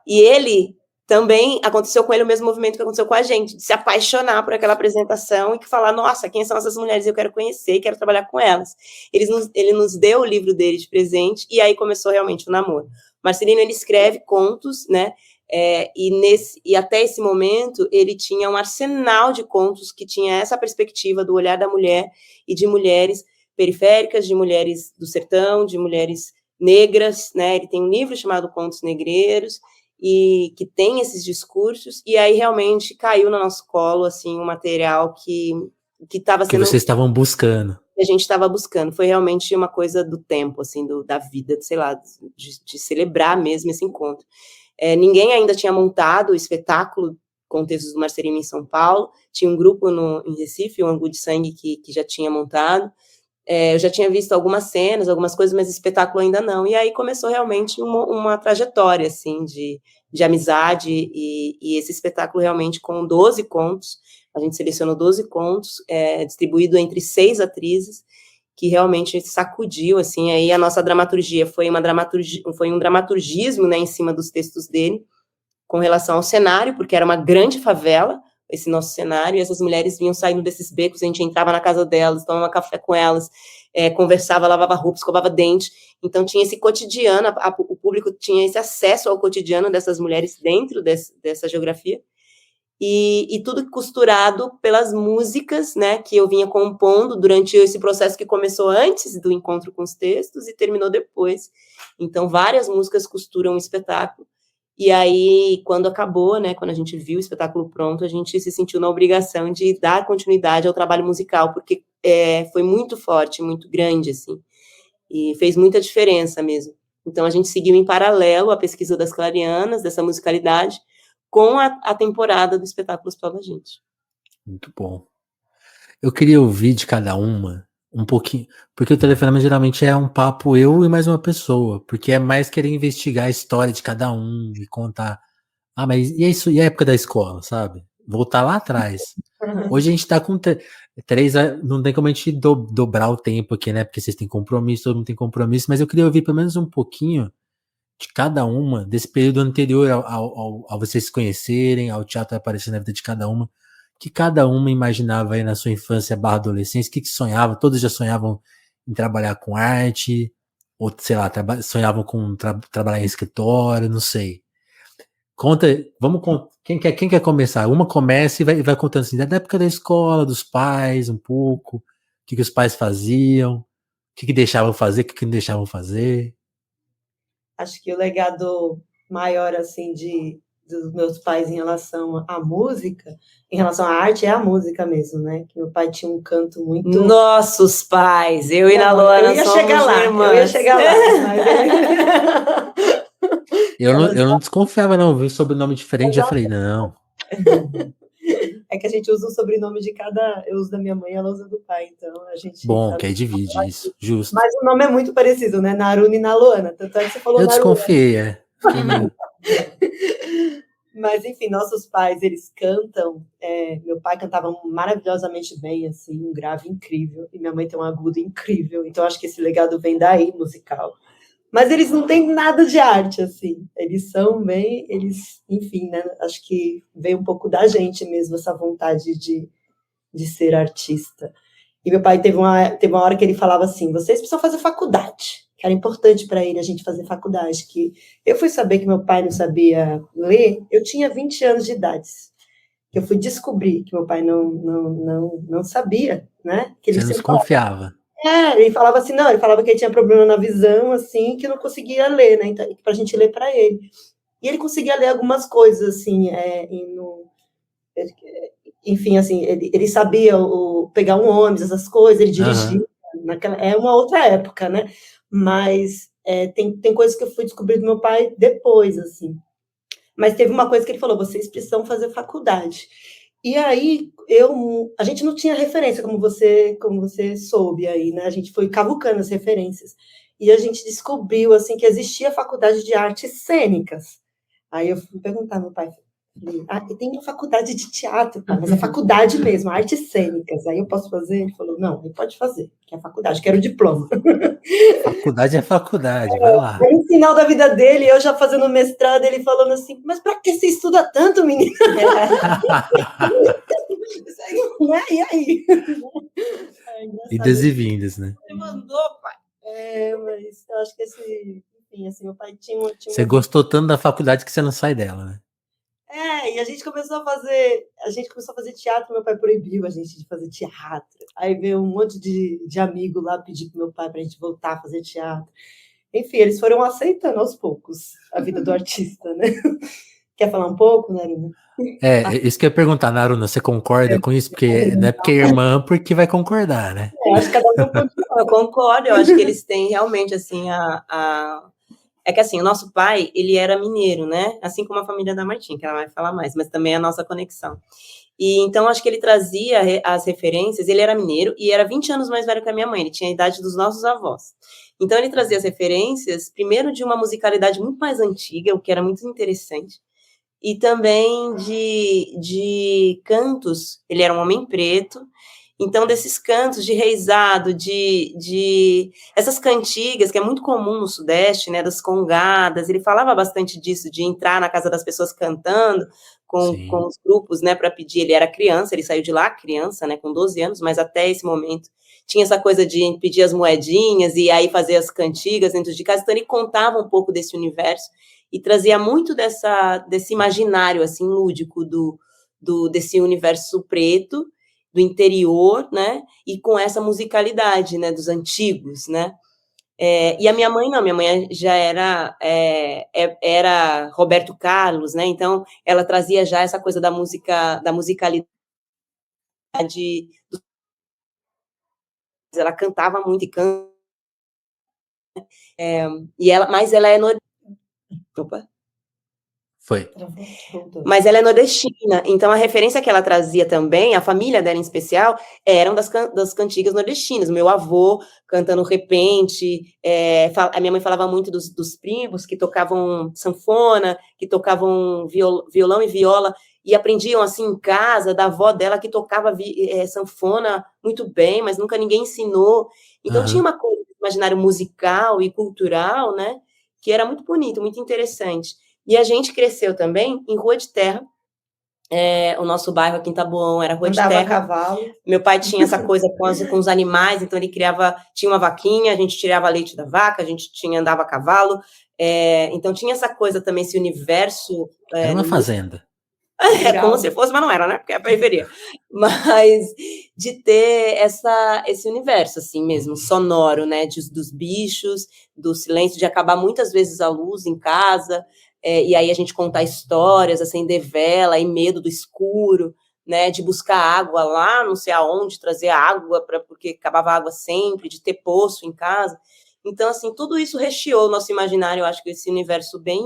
E ele também aconteceu com ele o mesmo movimento que aconteceu com a gente, de se apaixonar por aquela apresentação e que falar, nossa, quem são essas mulheres? Eu quero conhecer e quero trabalhar com elas. Ele nos deu o livro dele de presente e aí começou realmente o namoro. Marcelino, ele escreve contos, né? E até esse momento ele tinha um arsenal de contos que tinha essa perspectiva do olhar da mulher e de mulheres periféricas, de mulheres do sertão, de mulheres negras, né? Ele tem um livro chamado Contos Negreiros, e que tem esses discursos, e aí realmente caiu no nosso colo, assim, um material que estava sendo... Que vocês estavam buscando. Que a gente estava buscando, foi realmente uma coisa do tempo, assim, da vida, sei lá, de celebrar mesmo esse encontro. Ninguém ainda tinha montado o espetáculo com textos do Marcelino em São Paulo, tinha um grupo em Recife, o Angu de Sangue, que já tinha montado. Eu já tinha visto algumas cenas, algumas coisas, mas espetáculo ainda não. E aí começou realmente uma trajetória, assim, de amizade, e esse espetáculo realmente com 12 contos, a gente selecionou 12 contos, distribuído entre 6 atrizes, que realmente sacudiu, assim, aí a nossa dramaturgia foi um dramaturgismo, né, em cima dos textos dele, com relação ao cenário, porque era uma grande favela, esse nosso cenário, e essas mulheres vinham saindo desses becos, a gente entrava na casa delas, tomava café com elas, conversava, lavava roupa, escovava dente, então tinha esse cotidiano, o público tinha esse acesso ao cotidiano dessas mulheres dentro dessa geografia, e tudo costurado pelas músicas, né, que eu vinha compondo durante esse processo que começou antes do encontro com os textos e terminou depois, então várias músicas costuram o espetáculo. E aí, quando acabou, né, quando a gente viu o espetáculo pronto, a gente se sentiu na obrigação de dar continuidade ao trabalho musical, porque foi muito forte, muito grande, assim, e fez muita diferença mesmo. Então, a gente seguiu em paralelo a pesquisa das Clarianas, dessa musicalidade, com a temporada do espetáculo Hospital da Gente. Muito bom. Eu queria ouvir de cada uma um pouquinho, porque o telefonema geralmente é um papo eu e mais uma pessoa, porque é mais querer investigar a história de cada um e contar, mas e isso, e a época da escola, sabe? Voltar lá atrás. Hoje a gente tá com 3, não tem como a gente dobrar o tempo aqui, né? Porque vocês têm compromisso, todo mundo tem compromisso, mas eu queria ouvir pelo menos um pouquinho de cada uma, desse período anterior ao vocês se conhecerem, ao teatro aparecer na vida de cada uma, que cada uma imaginava aí na sua infância / adolescência, o que sonhava, todos já sonhavam em trabalhar com arte, ou sei lá, sonhavam com trabalhar em escritório, não sei. Conta, quem quer começar? Uma começa e vai contando assim, da época da escola, dos pais, um pouco, o que os pais faziam, o que deixavam fazer, o que não deixavam fazer. Acho que o legado maior, assim, dos meus pais em relação à música, em relação à arte, é a música mesmo, né? Que meu pai tinha um canto muito... Nossos pais, eu e na Luana somos irmãs. Eu ia chegar lá, mas... Eu não desconfiava, não, viu sobrenome diferente, já falei, não. É que a gente usa o sobrenome de cada... Eu uso da minha mãe, ela usa do pai, então a gente... Bom, que aí divide isso, justo. Mas o nome é muito parecido, né? Naruna e Naluana, tanto é que você falou Naruna. Eu desconfiei, Fiquei meio... Mas, enfim, nossos pais, eles cantam. Meu pai cantava maravilhosamente bem, assim, um grave incrível. E minha mãe tem um agudo incrível. Então, acho que esse legado vem daí, musical. Mas eles não têm nada de arte, assim. Eles são bem... enfim, né? Acho que veio um pouco da gente mesmo, essa vontade de ser artista. E meu pai teve uma hora que ele falava assim, vocês precisam fazer faculdade. Que era importante para ele a gente fazer faculdade, que eu fui saber que meu pai não sabia ler, eu tinha 20 anos de idade, que eu fui descobrir que meu pai não sabia, né? Que ele Você não se confiava. Ele falava assim, ele falava que ele tinha problema na visão, assim, que não conseguia ler, né? Então, pra gente ler para ele. E ele conseguia ler algumas coisas, assim, enfim, assim, ele sabia pegar um ônibus, essas coisas, ele dirigia, é uma outra época, né? Mas tem coisas que eu fui descobrir do meu pai depois, assim. Mas teve uma coisa que ele falou, vocês precisam fazer faculdade. E aí, a gente não tinha referência, como você soube aí, né? A gente foi cavucando as referências. E a gente descobriu, assim, que existia faculdade de artes cênicas. Aí eu fui perguntar ao meu pai, Falei, e tem uma faculdade de teatro, pai, mas é faculdade mesmo, artes cênicas. Aí eu posso fazer? Ele falou, não, ele pode fazer, que é a faculdade, quero o diploma. Faculdade é faculdade, vai lá. Aí no final da vida dele, eu já fazendo mestrado, ele falando assim, mas pra que você estuda tanto, menina? Né? E aí? Idas e vindas, né? Você mandou, pai. Mas eu acho que enfim, assim, meu pai tinha Você gostou tanto da faculdade que você não sai dela, né? E a gente começou a fazer teatro, meu pai proibiu a gente de fazer teatro. Aí veio um monte de amigo lá pedir pro meu pai pra gente voltar a fazer teatro. Enfim, eles foram aceitando aos poucos a vida do artista, né? Quer falar um pouco, Narina? Isso que eu ia perguntar, Naruna, você concorda com isso? Porque não é porque é irmã, porque vai concordar, né? Acho que cada um pode. Eu concordo, eu acho que eles têm realmente, assim, É que, assim, o nosso pai, ele era mineiro, né? Assim como a família da Martim, que ela vai falar mais, mas também é a nossa conexão. E então, acho que ele trazia as referências, ele era mineiro e era 20 anos mais velho que a minha mãe, ele tinha a idade dos nossos avós. Então, ele trazia as referências, primeiro, de uma musicalidade muito mais antiga, o que era muito interessante, e também de cantos. Ele era um homem preto, então desses cantos de reizado, de essas cantigas que é muito comum no Sudeste, né, das congadas. Ele falava bastante disso, de entrar na casa das pessoas cantando com os grupos, né, para pedir. Ele era criança, ele saiu de lá criança, né, com 12 anos, mas até esse momento tinha essa coisa de pedir as moedinhas e aí fazer as cantigas dentro de casa. Então ele contava um pouco desse universo e trazia muito desse imaginário, assim, lúdico desse universo preto, do interior, né, e com essa musicalidade, né, dos antigos, né. E a minha mãe não, minha mãe já era Roberto Carlos, né, então ela trazia já essa coisa da musicalidade, ela cantava muito e canta, mas ela é opa. Foi. Mas ela é nordestina, então a referência que ela trazia também, a família dela em especial, eram das cantigas nordestinas. Meu avô cantando repente, a minha mãe falava muito dos primos que tocavam sanfona, que tocavam violão e viola, e aprendiam assim em casa, da avó dela que tocava sanfona muito bem, mas nunca ninguém ensinou. Então tinha uma coisa de imaginário musical e cultural, né, que era muito bonito, muito interessante. E a gente cresceu também em rua de terra. O nosso bairro aqui em Taboão era rua de terra. Cavalo. Meu pai tinha essa coisa com os animais, então ele tinha uma vaquinha, a gente tirava leite da vaca, a gente andava a cavalo. Então tinha essa coisa também, esse universo. Era uma fazenda. Como se fosse, mas não era, né? Porque é a periferia. Mas de ter esse universo, assim mesmo, sonoro, né? Dos bichos, do silêncio, de acabar muitas vezes a luz em casa. E aí a gente contar histórias, acender vela, e medo do escuro, né, de buscar água lá, não sei aonde, trazer água, porque acabava água sempre, de ter poço em casa. Então, assim, tudo isso recheou o nosso imaginário, eu acho que esse universo bem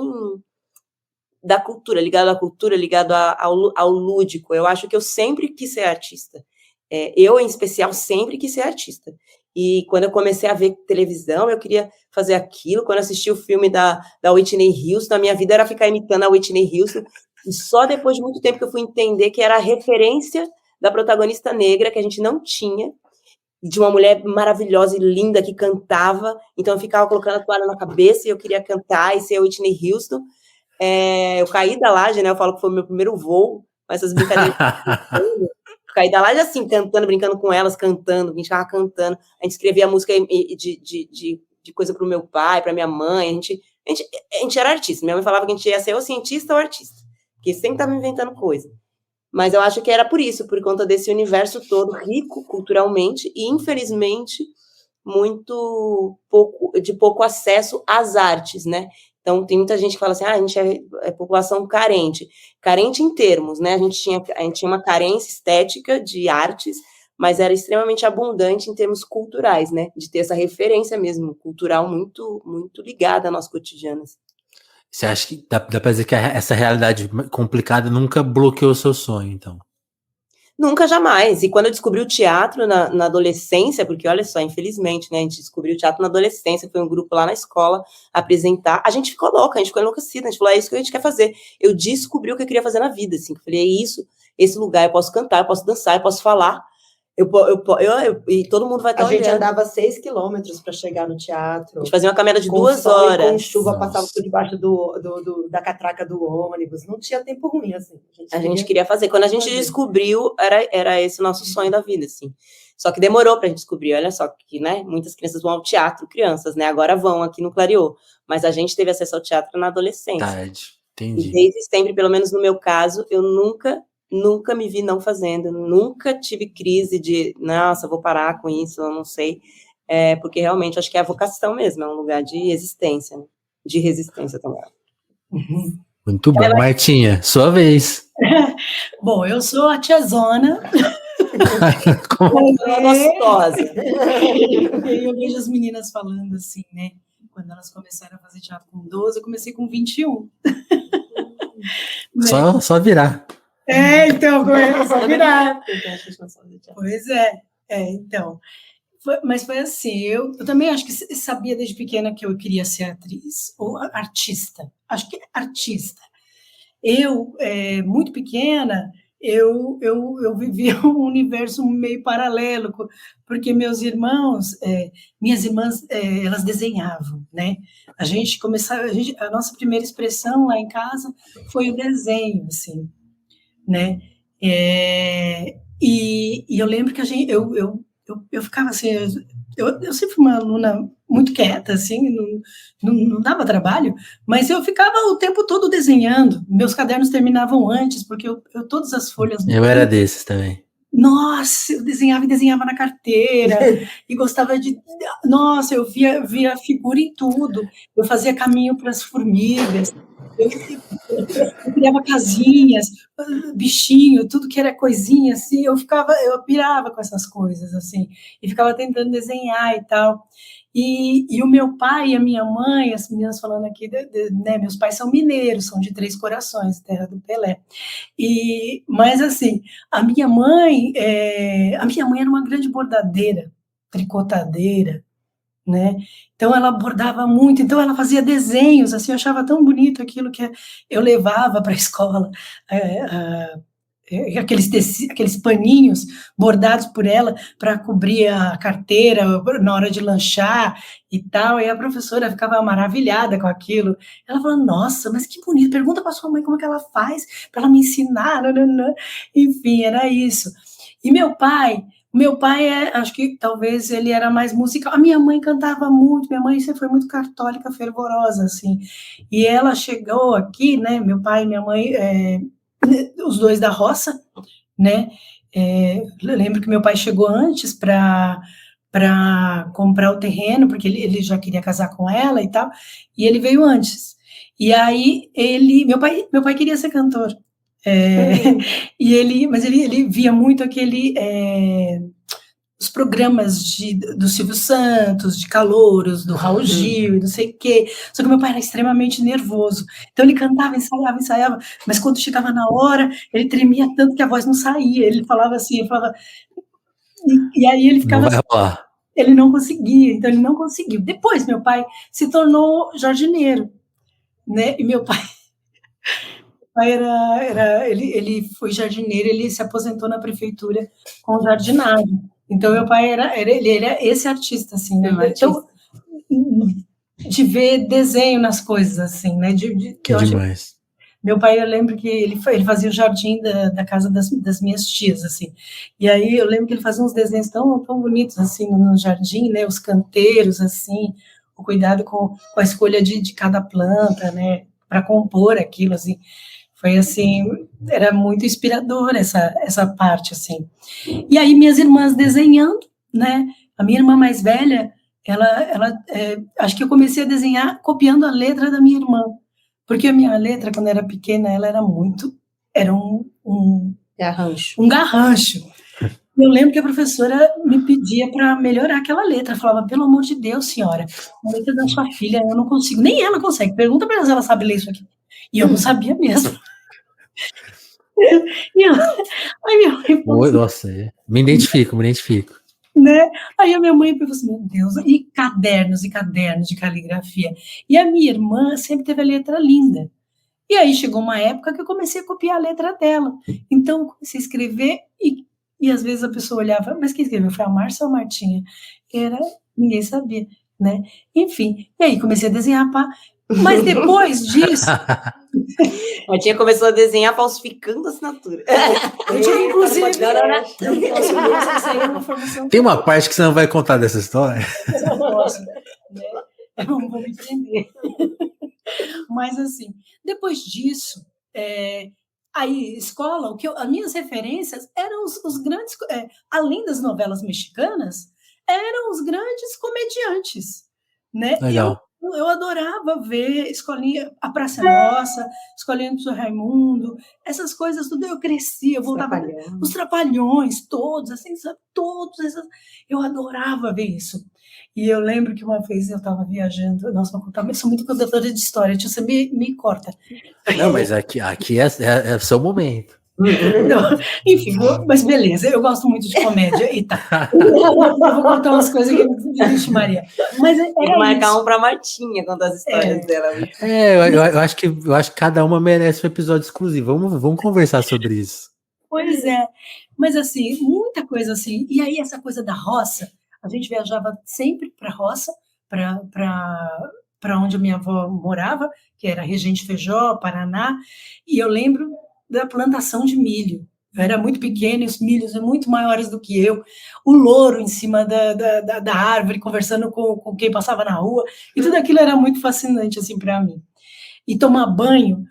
da cultura, ligado à cultura, ligado ao lúdico. Eu acho que eu sempre quis ser artista. Eu, em especial, sempre quis ser artista. E quando eu comecei a ver televisão, eu queria fazer aquilo. Quando eu assisti o filme da Whitney Houston, a minha vida era ficar imitando a Whitney Houston. E só depois de muito tempo que eu fui entender que era a referência da protagonista negra, que a gente não tinha, de uma mulher maravilhosa e linda que cantava. Então eu ficava colocando a toalha na cabeça e eu queria cantar e ser a Whitney Houston. Eu caí da laje, né? Eu falo que foi o meu primeiro voo, com essas brincadeiras. Caí da laje assim, cantando, brincando com elas, cantando, a gente ficava cantando, a gente escrevia música de coisa pro meu pai, pra minha mãe, a gente era artista, minha mãe falava que a gente ia ser ou cientista ou artista, porque sempre estava inventando coisa, mas eu acho que era por isso, por conta desse universo todo, rico culturalmente, e infelizmente, muito pouco acesso às artes, né? Então, tem muita gente que fala assim, a gente é população carente em termos, né? A gente tinha uma carência estética de artes, mas era extremamente abundante em termos culturais, né? De ter essa referência mesmo, cultural muito, muito ligada ao nosso cotidiano. Você acha que dá para dizer que essa realidade complicada nunca bloqueou o seu sonho, então? Nunca, jamais. E quando eu descobri o teatro na adolescência, porque olha só, infelizmente, né, a gente descobriu o teatro na adolescência, foi um grupo lá na escola apresentar, a gente ficou louca, a gente ficou enlouquecida, a gente falou, é isso que a gente quer fazer. Eu descobri o que eu queria fazer na vida, assim, eu falei, é isso, esse lugar, eu posso cantar, eu posso dançar, eu posso falar, e todo mundo vai estar olhando. A gente andava 6 quilômetros para chegar no teatro. A gente fazia uma caminhada de 2 horas. Com chuva, passava por debaixo da catraca do ônibus. Não tinha tempo ruim, assim. A gente queria fazer. Quando a gente descobriu, era esse o nosso sonho da vida, assim. Só que demorou pra gente descobrir. Olha só que, né, muitas crianças vão ao teatro, crianças, né, agora vão aqui no Clareô. Mas a gente teve acesso ao teatro na adolescência. Tarde, entendi. E desde sempre, pelo menos no meu caso, eu nunca me vi não fazendo, nunca tive crise de, nossa, vou parar com isso, eu não sei, porque realmente acho que é a vocação mesmo, é um lugar de existência, né? De resistência também. Muito bom. Martinha, sua vez. Bom, eu sou a tiazona. Gostosa. E eu vejo as meninas falando assim, né? Quando elas começaram a fazer teatro com 12, eu comecei com 21. Só virar. Então, só virar. Pois então. Mas foi assim, eu também acho que sabia desde pequena que eu queria ser atriz, ou artista. Acho que artista. Eu, muito pequena, eu vivia um universo meio paralelo, porque minhas irmãs, elas desenhavam, né? A nossa primeira expressão lá em casa foi o desenho, assim, né? E eu lembro que eu ficava assim, eu sempre fui uma aluna muito quieta, assim, não dava trabalho, mas eu ficava o tempo todo desenhando. Meus cadernos terminavam antes, porque todas as folhas... Eu era desses também. Nossa, eu desenhava e desenhava na carteira, e gostava de... Nossa, eu via figura em tudo. Eu fazia caminho para as formigas, eu criava casinhas, bichinho, tudo que era coisinha, assim, eu pirava com essas coisas, assim, e ficava tentando desenhar e tal. E o meu pai e a minha mãe, as meninas falando aqui, né, meus pais são mineiros, são de Três Corações, terra do Pelé. Mas, assim, a minha mãe era uma grande bordadeira, tricotadeira, né? Então ela bordava muito, então ela fazia desenhos, assim, eu achava tão bonito aquilo que eu levava para a escola, aqueles paninhos bordados por ela para cobrir a carteira na hora de lanchar e tal, e a professora ficava maravilhada com aquilo. Ela falou, nossa, mas que bonito, pergunta para sua mãe como é que ela faz para ela me ensinar, nananã. Enfim, era isso. E meu pai, acho que talvez ele era mais musical. A minha mãe cantava muito, minha mãe sempre foi muito católica, fervorosa, assim. E ela chegou aqui, né, meu pai e minha mãe, os dois da roça, né, eu lembro que meu pai chegou antes para comprar o terreno, porque ele já queria casar com ela e tal, e ele veio antes. E aí, meu pai queria ser cantor. Mas ele via muito os programas do Silvio Santos, de Calouros, do Raul Gil, não sei o quê. Só que meu pai era extremamente nervoso. Então ele cantava, ensaiava, mas quando chegava na hora, ele tremia tanto que a voz não saía. Ele falava assim, e aí ele ficava assim, ele não conseguia, então ele não conseguiu. Depois meu pai se tornou jardineiro, né? E meu pai ele foi jardineiro, ele se aposentou na prefeitura com jardinagem. Então, meu pai era esse artista, assim, né? Então, de ver desenho nas coisas, assim, né? Que demais. Meu pai, eu lembro que ele fazia o jardim da casa das minhas tias, assim. E aí, eu lembro que ele fazia uns desenhos tão bonitos, assim, no jardim, né? Os canteiros, assim, o cuidado com a escolha de cada planta, né? Para compor aquilo, assim. Foi assim, era muito inspirador essa parte, assim. E aí minhas irmãs desenhando, né? A minha irmã mais velha, acho que eu comecei a desenhar copiando a letra da minha irmã, porque a minha letra, quando era pequena, ela era um garrancho. Um garrancho. Eu lembro que a professora me pedia para melhorar aquela letra, falava, pelo amor de Deus, senhora, a letra da sua filha, eu não consigo, nem ela consegue, pergunta para ela se ela sabe ler isso aqui. E eu não sabia mesmo. E aí minha mãe falou assim, Nossa, me identifico. né? Aí a minha mãe falou assim, meu Deus, e cadernos de caligrafia. E a minha irmã sempre teve a letra linda. E aí chegou uma época que eu comecei a copiar a letra dela. Então eu comecei a escrever e às vezes a pessoa olhava, mas quem escreveu foi a Márcia ou a Martinha? Ninguém sabia, né? Enfim, e aí comecei a desenhar, mas depois disso... Martinha começou a desenhar falsificando a assinatura. Eu tive, inclusive... Não posso ver, essa aí é uma formação... Tem uma parte que você não vai contar dessa história? Eu não posso, né? Eu não vou me prender. Mas, assim, depois disso, aí, escola, as minhas referências eram os grandes, além das novelas mexicanas, eram os grandes comediantes, né? Legal. Eu adorava ver Escolinha, A Praça é Nossa, Escolinha do Sr. Raimundo, essas coisas tudo, eu crescia, eu voltava... Os Trapalhões, todos, assim, sabe? Todos, eu adorava ver isso. E eu lembro que uma vez eu estava viajando, nossa, vou contar, mas sou muito contadora de história, tio, você me corta. Não, mas aqui é seu momento. Não, enfim, mas beleza, eu gosto muito de comédia e tá. Eu vou contar umas coisas que vixe Maria. Mas tem que marcar um pra Martinha contar as histórias dela. Eu acho que cada uma merece um episódio exclusivo. Vamos conversar sobre isso. Pois é, mas assim, muita coisa assim. E aí essa coisa da roça, a gente viajava sempre para a roça, para onde a minha avó morava, que era Regente Feijó, Paraná, e eu lembro da plantação de milho. Eu era muito pequena e os milhos eram muito maiores do que eu. O louro em cima da árvore, conversando com quem passava na rua, e tudo aquilo era muito fascinante assim, para mim. E tomar banho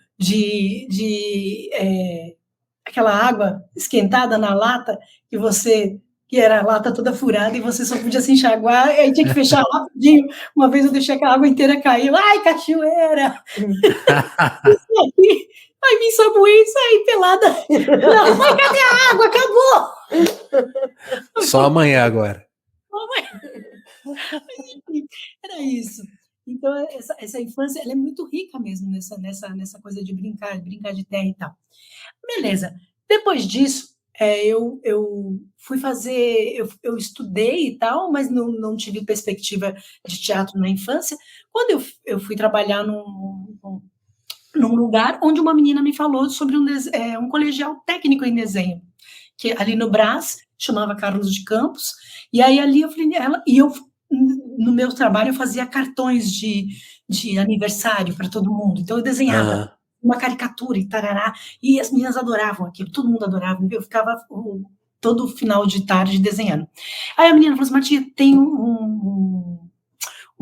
aquela água esquentada na lata, que era a lata toda furada, e você só podia se enxaguar, e aí tinha que fechar rapidinho. Uma vez eu deixei aquela água inteira cair, ai, cachoeira! Aí me ensaboei e saí pelada. Não, mas cadê a água? Acabou! Só amanhã agora. Era isso. Então, essa infância, ela é muito rica mesmo nessa coisa de brincar de terra e tal. Beleza. Depois disso, eu fui fazer... Eu estudei e tal, mas não tive perspectiva de teatro na infância. Quando eu fui trabalhar num lugar onde uma menina me falou sobre um colegial técnico em desenho, que ali no Brás, chamava Carlos de Campos, e aí ali eu falei, no meu trabalho eu fazia cartões de aniversário para todo mundo, então eu desenhava uma caricatura e tarará, e as meninas adoravam aquilo, todo mundo adorava, eu ficava todo final de tarde desenhando. Aí a menina falou assim, Martinha, tem um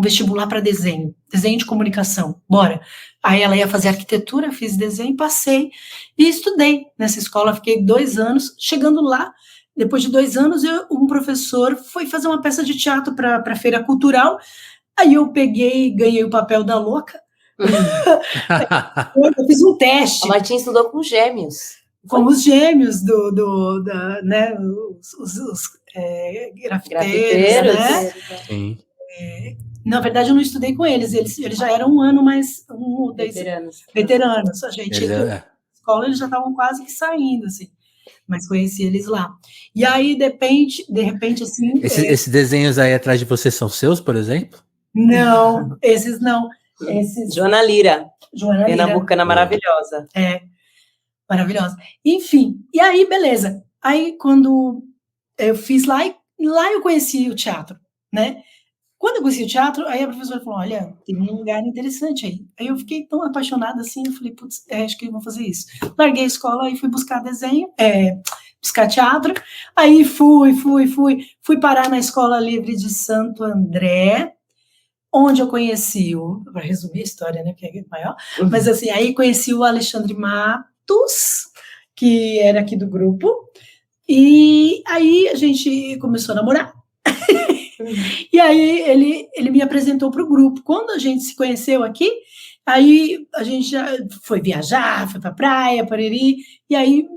vestibular para desenho de comunicação, bora. Aí ela ia fazer arquitetura, fiz desenho, passei e estudei nessa escola, fiquei 2 anos, chegando lá, depois de 2 anos, um professor foi fazer uma peça de teatro para a feira cultural, aí eu ganhei o papel da louca, eu fiz um teste. A Martinha estudou com gêmeos. Com os gêmeos né, os grafiteiros, né? Sim. Na verdade, eu não estudei com eles já eram um ano mais... Veteranos. A gente, na escola, eles já estavam quase que saindo, assim. Mas conheci eles lá. E aí, de repente assim... Esses desenhos aí atrás de você são seus, por exemplo? Não, esses não. Joana Lira. Pernambucana maravilhosa. Maravilhosa. Enfim, e aí, beleza. Aí, quando eu fiz lá eu conheci o teatro, né? Quando eu conheci o teatro, aí a professora falou, olha, tem um lugar interessante aí. Aí eu fiquei tão apaixonada assim, eu falei, putz, acho que eu vou fazer isso. Larguei a escola e fui buscar desenho, buscar teatro. Aí fui parar na Escola Livre de Santo André, onde eu conheci para resumir a história, né, porque é maior, mas assim, aí conheci o Alexandre Matos, que era aqui do grupo, e aí a gente começou a namorar. E aí ele me apresentou para o grupo. Quando a gente se conheceu aqui, aí a gente já foi viajar, foi para a praia, Pareri, e aí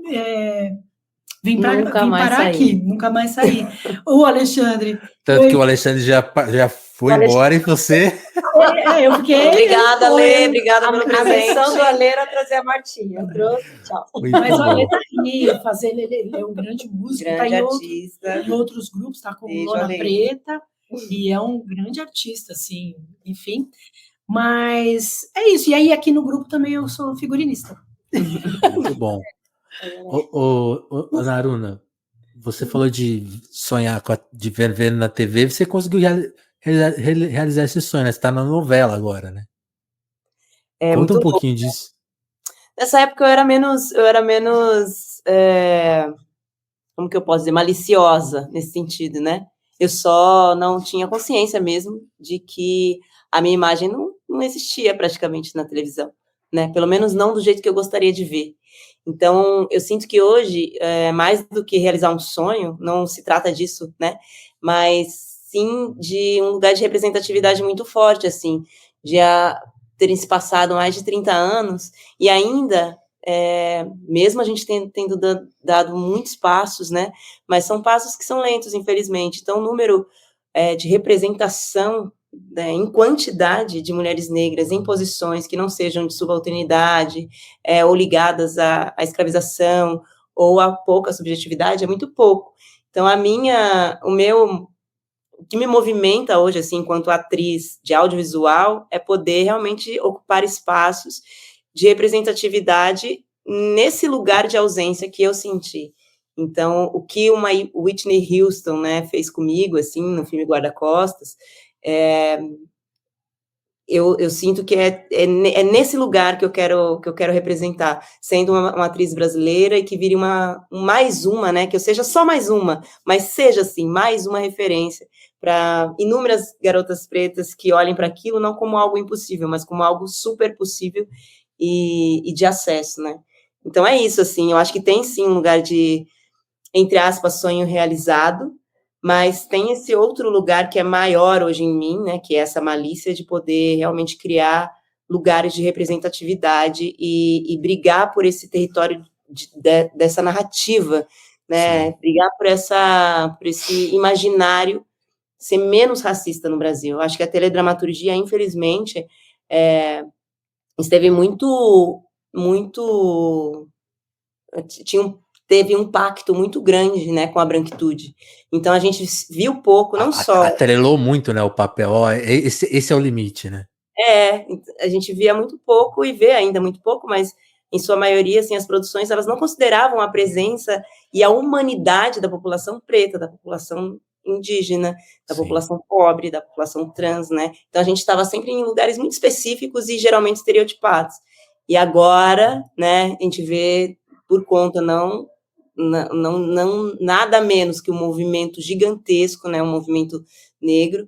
Vim Nunca mais parar saí. aqui, nunca mais saí. Ô, Alexandre, Tanto que o Alexandre já foi embora e você. eu fiquei... Obrigada, Lê, obrigada pelo A missão presente. do Alê era trazer a Martinha. Trouxe, tchau. Muito Mas o Alê bom. tá aí, fazendo, ele é um grande músico, tá Grande em artista. outros grupos, tá com Beijo, Lona Ale. Preta, e é um grande artista, assim, enfim. Mas é isso, e aí aqui no grupo também eu sou figurinista. Muito bom. Ô, Naruna, você falou de sonhar de ver na TV, você conseguiu realizar esse sonho, né? Você tá na novela agora, né? É Conta muito um pouquinho disso. Nessa época eu era menos, como que eu posso dizer, maliciosa nesse sentido, né? Eu só não tinha consciência mesmo de que a minha imagem não existia praticamente na televisão, né? Pelo menos não do jeito que eu gostaria de ver. Então, eu sinto que hoje, mais do que realizar um sonho, não se trata disso, né? Mas sim de um lugar de representatividade muito forte, assim, de terem se passado mais de 30 anos e ainda, mesmo a gente tendo dado muitos passos, né? Mas são passos que são lentos, infelizmente. Então, o número de representação, né, em quantidade de mulheres negras em posições que não sejam de subalternidade ou ligadas à escravização ou a pouca subjetividade é muito pouco. Então, o que me movimenta hoje, assim, enquanto atriz de audiovisual, é poder realmente ocupar espaços de representatividade nesse lugar de ausência que eu senti. Então, o que uma Whitney Houston, né, fez comigo, assim, no filme Guarda-Costas, eu sinto que é nesse lugar que eu quero representar, sendo uma atriz brasileira e que vire mais uma, né, que eu seja só mais uma, mas seja, assim, mais uma referência para inúmeras garotas pretas que olhem para aquilo não como algo impossível, mas como algo super possível e de acesso, né. Então é isso, assim, eu acho que tem sim um lugar de, entre aspas, sonho realizado, mas tem esse outro lugar que é maior hoje em mim, né, que é essa malícia de poder realmente criar lugares de representatividade e brigar por esse território dessa narrativa, né, Sim. brigar por esse imaginário ser menos racista no Brasil. Eu acho que a teledramaturgia, infelizmente, esteve teve um pacto muito grande, né, com a branquitude. Então, a gente viu pouco, não só... Atrelou muito, né, o papel. Esse é o limite, né? A gente via muito pouco e vê ainda muito pouco, mas, em sua maioria, assim, as produções, elas não consideravam a presença e a humanidade da população preta, da população indígena, da população pobre, da população trans, né? Então, a gente estava sempre em lugares muito específicos e geralmente estereotipados. E agora, né, a gente vê, por conta não nada menos que um movimento gigantesco, né, um movimento negro,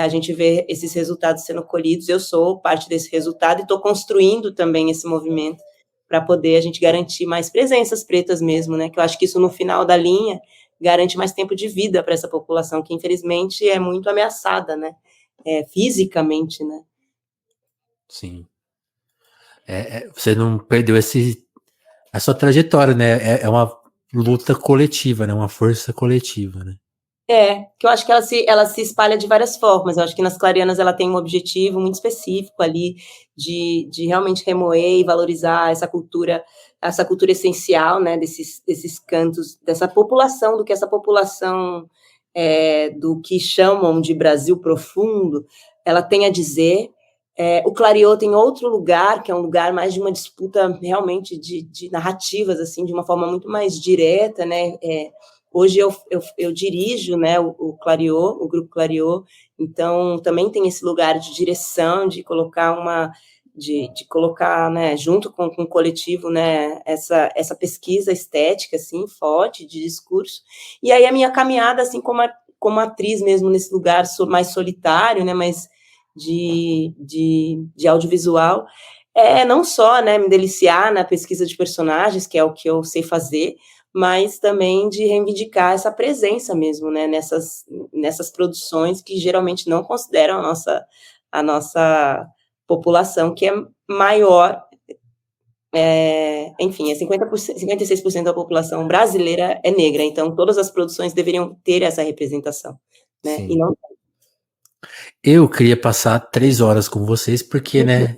a gente vê esses resultados sendo colhidos. Eu sou parte desse resultado e estou construindo também esse movimento para poder a gente garantir mais presenças pretas mesmo, né, que eu acho que isso, no final da linha, garante mais tempo de vida para essa população, que infelizmente é muito ameaçada, né, fisicamente, né. Sim. Você não perdeu a sua trajetória, né? É uma luta coletiva, né? Uma força coletiva, né? Que eu acho que ela se espalha de várias formas. Eu acho que nas Clarianas ela tem um objetivo muito específico ali de realmente remoer e valorizar essa cultura essencial, né, desses cantos, dessa população, do que essa população do que chamam de Brasil profundo, ela tem a dizer. O Clareou tem outro lugar, que é um lugar mais de uma disputa realmente de narrativas, assim, de uma forma muito mais direta, né. Hoje eu dirijo, né, o Clareou, o Grupo Clareou, então também tem esse lugar de direção, de colocar colocar, né, junto com o coletivo, né, essa pesquisa estética, assim, forte, de discurso. E aí a minha caminhada, assim, como atriz mesmo, nesse lugar mais solitário, né, mais de audiovisual, não só, né, me deliciar na pesquisa de personagens, que é o que eu sei fazer, mas também de reivindicar essa presença mesmo, né, nessas produções que geralmente não consideram a nossa população, que é maior enfim, 56% da população brasileira é negra, então todas as produções deveriam ter essa representação, né? Sim. E não. Eu queria passar 3 horas com vocês, porque, né,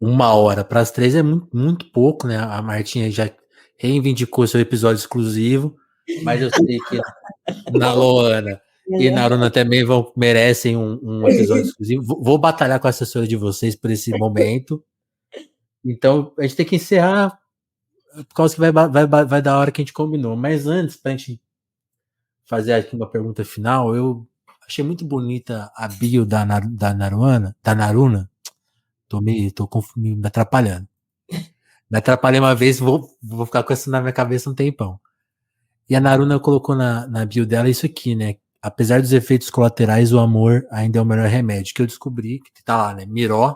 1 hora para as 3 é muito, muito pouco, né? A Martinha já reivindicou seu episódio exclusivo, mas eu sei que na Loana e na Aruna também merecem um episódio exclusivo. Vou batalhar com a assessora de vocês por esse momento. Então, a gente tem que encerrar, por causa que vai dar a hora que a gente combinou. Mas antes, pra gente fazer aqui uma pergunta final, eu achei muito bonita a bio da Naruna. Tô me atrapalhando. Me atrapalhei uma vez, vou ficar com isso na minha cabeça um tempão. E a Naruna colocou na bio dela isso aqui, né? Apesar dos efeitos colaterais, o amor ainda é o melhor remédio. Que eu descobri, que tá lá, né? Miró.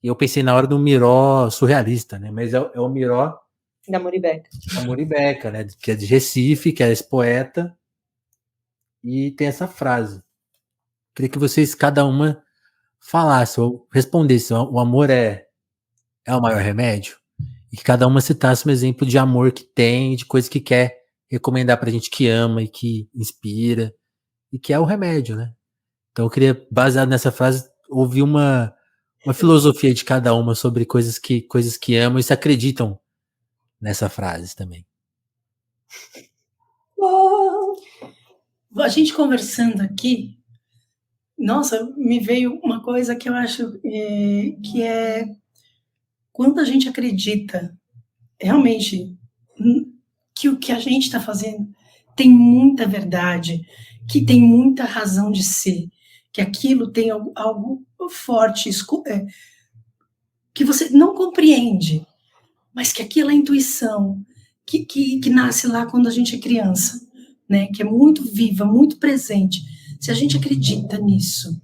E eu pensei na hora do Miró surrealista, né? Mas é o Miró Da Muribeca. a Muribeca, né? Que é de Recife, que é esse poeta. E tem essa frase. Queria que vocês, cada uma, falasse ou respondesse: o amor é o maior remédio? E que cada uma citasse um exemplo de amor que tem, de coisa que quer recomendar pra gente, que ama e que inspira, e que é o remédio, né? Então eu queria, baseado nessa frase, ouvir uma filosofia de cada uma sobre coisas que amam e se acreditam nessa frase também. A gente conversando aqui, nossa, me veio uma coisa que eu acho que é quando a gente acredita realmente que o que a gente está fazendo tem muita verdade, que tem muita razão de ser, que aquilo tem algo forte, que você não compreende, mas que aquela intuição que nasce lá quando a gente é criança, né, que é muito viva, muito presente. Se a gente acredita nisso,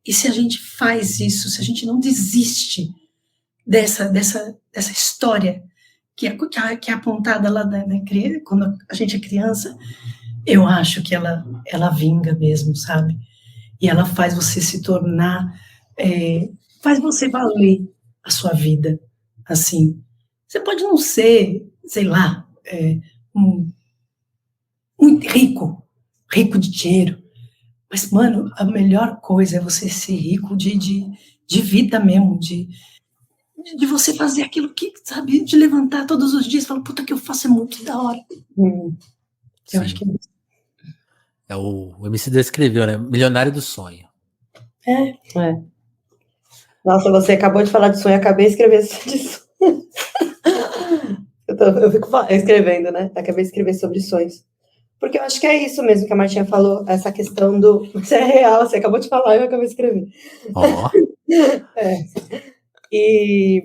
e se a gente faz isso, se a gente não desiste dessa história que é apontada lá quando a gente é criança, eu acho que ela vinga mesmo, sabe? E ela faz você se tornar, faz você valer a sua vida, assim. Você pode não ser, sei lá, muito rico de dinheiro, mas, mano, a melhor coisa é você ser rico de vida mesmo, de você fazer aquilo que, sabe, de levantar todos os dias e falar, puta, que eu faço é muito da hora. Eu acho que é isso. O MC descreveu, né? Milionário do sonho. Nossa, você acabou de falar de sonho, eu acabei de escrever disso. Eu fico escrevendo, né? Acabei de escrever sobre sonhos. Porque eu acho que é isso mesmo que a Martinha falou, essa questão do... Isso é real, você acabou de falar e eu acabei de escrever. E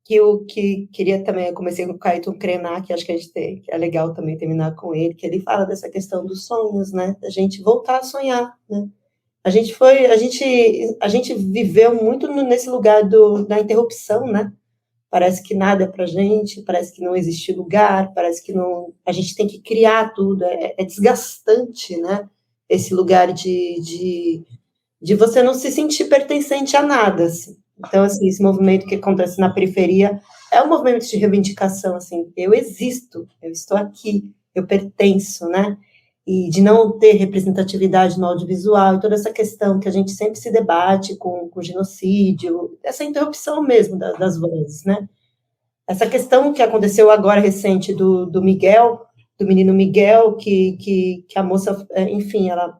que eu queria também, eu comecei com o Kaito Krenak, acho que a gente que é legal também terminar com ele, que ele fala dessa questão dos sonhos, né? Da gente voltar a sonhar, né? A gente viveu muito nesse lugar da interrupção, né? Parece que nada é pra gente, parece que não existe lugar, parece que não, a gente tem que criar tudo, é desgastante, né? Esse lugar de você não se sentir pertencente a nada, assim. Então, assim, esse movimento que acontece na periferia é um movimento de reivindicação, assim, eu existo, eu estou aqui, eu pertenço, né? E de não ter representatividade no audiovisual, e toda essa questão que a gente sempre se debate com genocídio, essa interrupção mesmo das vozes, né? Essa questão que aconteceu agora recente do Miguel, do menino Miguel, que a moça, enfim, ela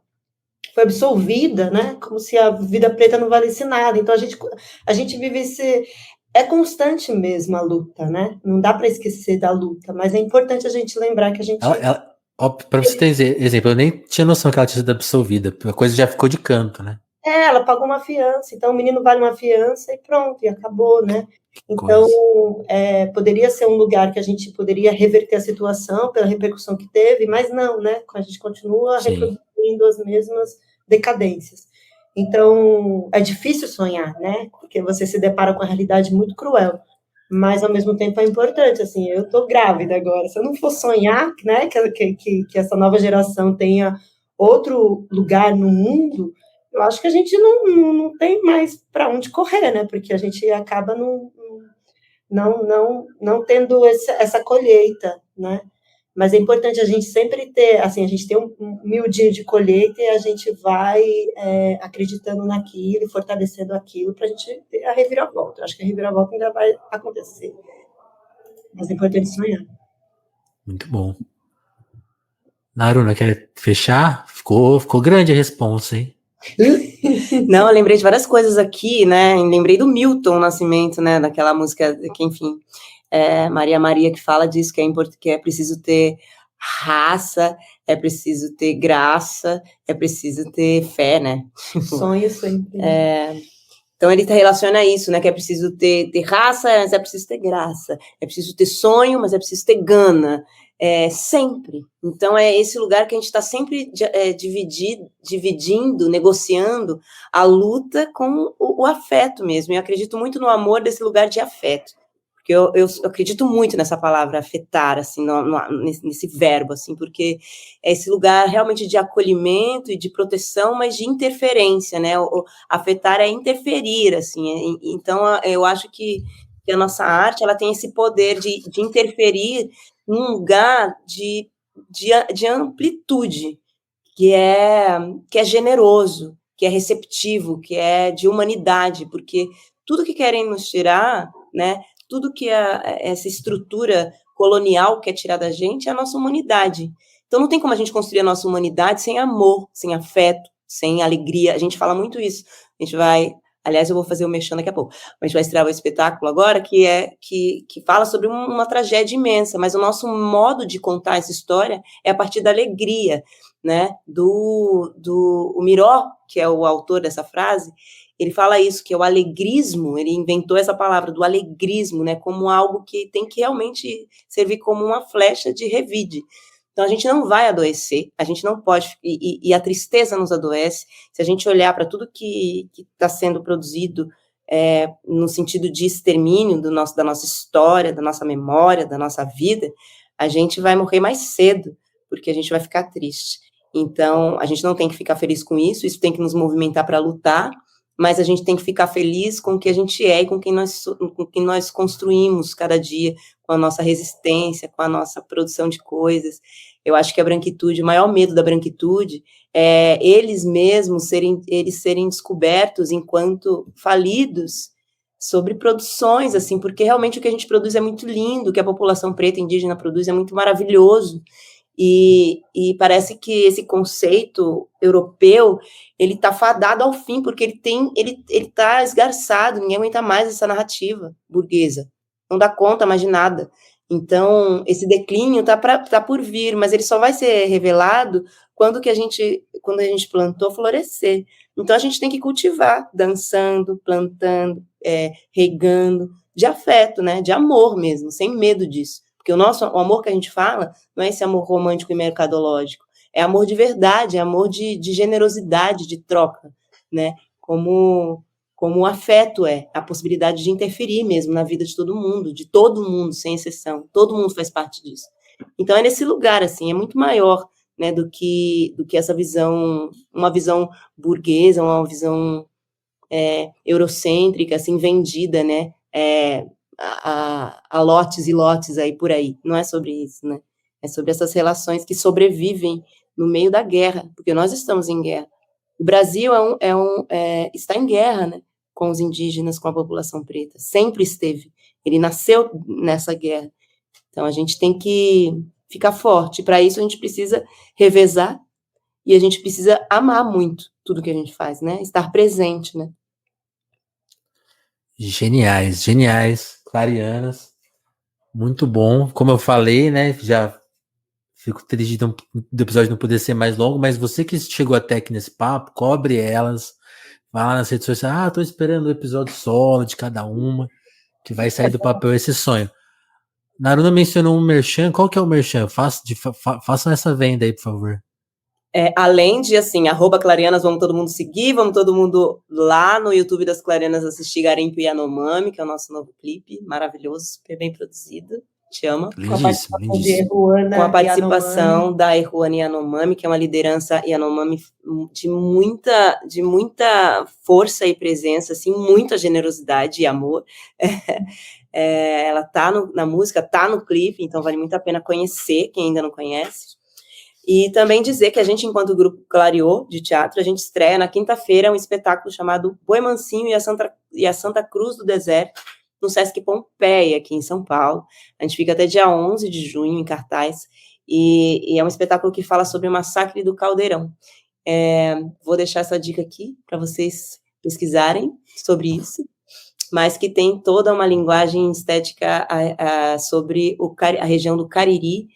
foi absolvida, né? Como se a vida preta não valesse nada. Então a gente vive é constante mesmo a luta, né? Não dá para esquecer da luta, mas é importante a gente lembrar que a gente... Para você ter exemplo, eu nem tinha noção que ela tinha sido absolvida, a coisa já ficou de canto, né? Ela pagou uma fiança, então o menino vale uma fiança e pronto, e acabou, né? Então, poderia ser um lugar que a gente poderia reverter a situação pela repercussão que teve, mas não, né? A gente continua reproduzindo as mesmas decadências. Então, é difícil sonhar, né? Porque você se depara com a realidade muito cruel, mas ao mesmo tempo é importante, assim, eu tô grávida agora, se eu não for sonhar, né, que essa nova geração tenha outro lugar no mundo, eu acho que a gente não tem mais para onde correr, né, porque a gente acaba não tendo essa colheita, né? Mas é importante a gente sempre ter, assim, a gente tem um miudinho de colheita e a gente vai acreditando naquilo e fortalecendo aquilo para a gente ter a reviravolta. Eu acho que a reviravolta ainda vai acontecer. Mas é importante sonhar. Muito bom. Naruna, quer fechar? Ficou grande a responsa, hein? Não, eu lembrei de várias coisas aqui, né? Lembrei do Milton Nascimento, né? Daquela música que, enfim, Maria que fala disso, que é preciso ter raça, é preciso ter graça, é preciso ter fé, né? Sonho sempre. Então ele relaciona isso, né? Que é preciso ter raça, mas é preciso ter graça. É preciso ter sonho, mas é preciso ter gana. Sempre. Então é esse lugar que a gente está sempre dividindo, negociando a luta com o afeto mesmo. E eu acredito muito no amor desse lugar de afeto. Porque eu acredito muito nessa palavra afetar, assim, nesse verbo, assim, porque é esse lugar realmente de acolhimento e de proteção, mas de interferência, né? Afetar é interferir, assim. Então eu acho que a nossa arte, ela tem esse poder de interferir num lugar de amplitude, que é generoso, que é receptivo, que é de humanidade, porque tudo que querem nos tirar, né, tudo que essa estrutura colonial quer tirar da gente é a nossa humanidade. Então não tem como a gente construir a nossa humanidade sem amor, sem afeto, sem alegria. A gente fala muito isso. A gente vai... Aliás, eu vou fazer o merchan daqui a pouco. A gente vai estrear o espetáculo agora, que fala sobre uma tragédia imensa, mas o nosso modo de contar essa história é a partir da alegria, né? O Miró, que é o autor dessa frase, ele fala isso, que é o alegrismo, ele inventou essa palavra do alegrismo, né? Como algo que tem que realmente servir como uma flecha de revide. Então, a gente não vai adoecer, a gente não pode, e a tristeza nos adoece, se a gente olhar para tudo que está sendo produzido no sentido de extermínio da nossa história, da nossa memória, da nossa vida, a gente vai morrer mais cedo, porque a gente vai ficar triste. Então, a gente não tem que ficar feliz com isso tem que nos movimentar para lutar, mas a gente tem que ficar feliz com o que a gente é e com quem nós construímos cada dia, com a nossa resistência, com a nossa produção de coisas. Eu acho que a branquitude, o maior medo da branquitude é eles mesmos serem descobertos enquanto falidos sobre produções, assim, porque realmente o que a gente produz é muito lindo, o que a população preta indígena produz é muito maravilhoso, e parece que esse conceito europeu, ele está fadado ao fim, porque ele está esgarçado, ninguém aguenta mais essa narrativa burguesa, não dá conta mais de nada. Então, esse declínio tá por vir, mas ele só vai ser revelado quando a gente plantou, florescer. Então, a gente tem que cultivar, dançando, plantando, regando, de afeto, né? De amor mesmo, sem medo disso. Porque o amor que a gente fala não é esse amor romântico e mercadológico, é amor de verdade, é amor de generosidade, de troca, né? Como o afeto é a possibilidade de interferir mesmo na vida de todo mundo, sem exceção, todo mundo faz parte disso. Então é nesse lugar, assim, é muito maior, né, do que essa visão, uma visão burguesa, uma visão eurocêntrica, assim, vendida, né, a lotes e lotes aí por aí. Não é sobre isso, né? É sobre essas relações que sobrevivem no meio da guerra, porque nós estamos em guerra. O Brasil está em guerra, né, com os indígenas, com a população preta. Sempre esteve. Ele nasceu nessa guerra. Então, a gente tem que ficar forte. Para isso, a gente precisa revezar e a gente precisa amar muito tudo que a gente faz, né? Estar presente, né? Geniais, clarianas, muito bom. Como eu falei, né, já fico triste do episódio não poder ser mais longo, mas você que chegou até aqui nesse papo, cobre elas, vai lá nas redes sociais, tô esperando o episódio solo de cada uma, que vai sair do papel esse sonho. Naruna mencionou um merchan, qual que é o merchan? Façam essa venda aí, por favor. Além de, assim, @clarianas, vamos todo mundo seguir, vamos todo mundo lá no YouTube das Clarianas assistir Garimpo Yanomami, que é o nosso novo clipe, maravilhoso, super bem produzido, te amo. Lindíssimo. Com a participação da Erruana Yanomami, que é uma liderança Yanomami de muita força e presença, assim, muita generosidade e amor. Ela tá na música, tá no clipe, então vale muito a pena conhecer, quem ainda não conhece. E também dizer que a gente, enquanto grupo Clareô de teatro, a gente estreia na quinta-feira um espetáculo chamado Boi Mansinho e a Santa Cruz do Deserto, no Sesc Pompeia, aqui em São Paulo. A gente fica até dia 11 de junho em cartaz, e é um espetáculo que fala sobre o massacre do Caldeirão. Vou deixar essa dica aqui para vocês pesquisarem sobre isso, mas que tem toda uma linguagem estética sobre a região do Cariri,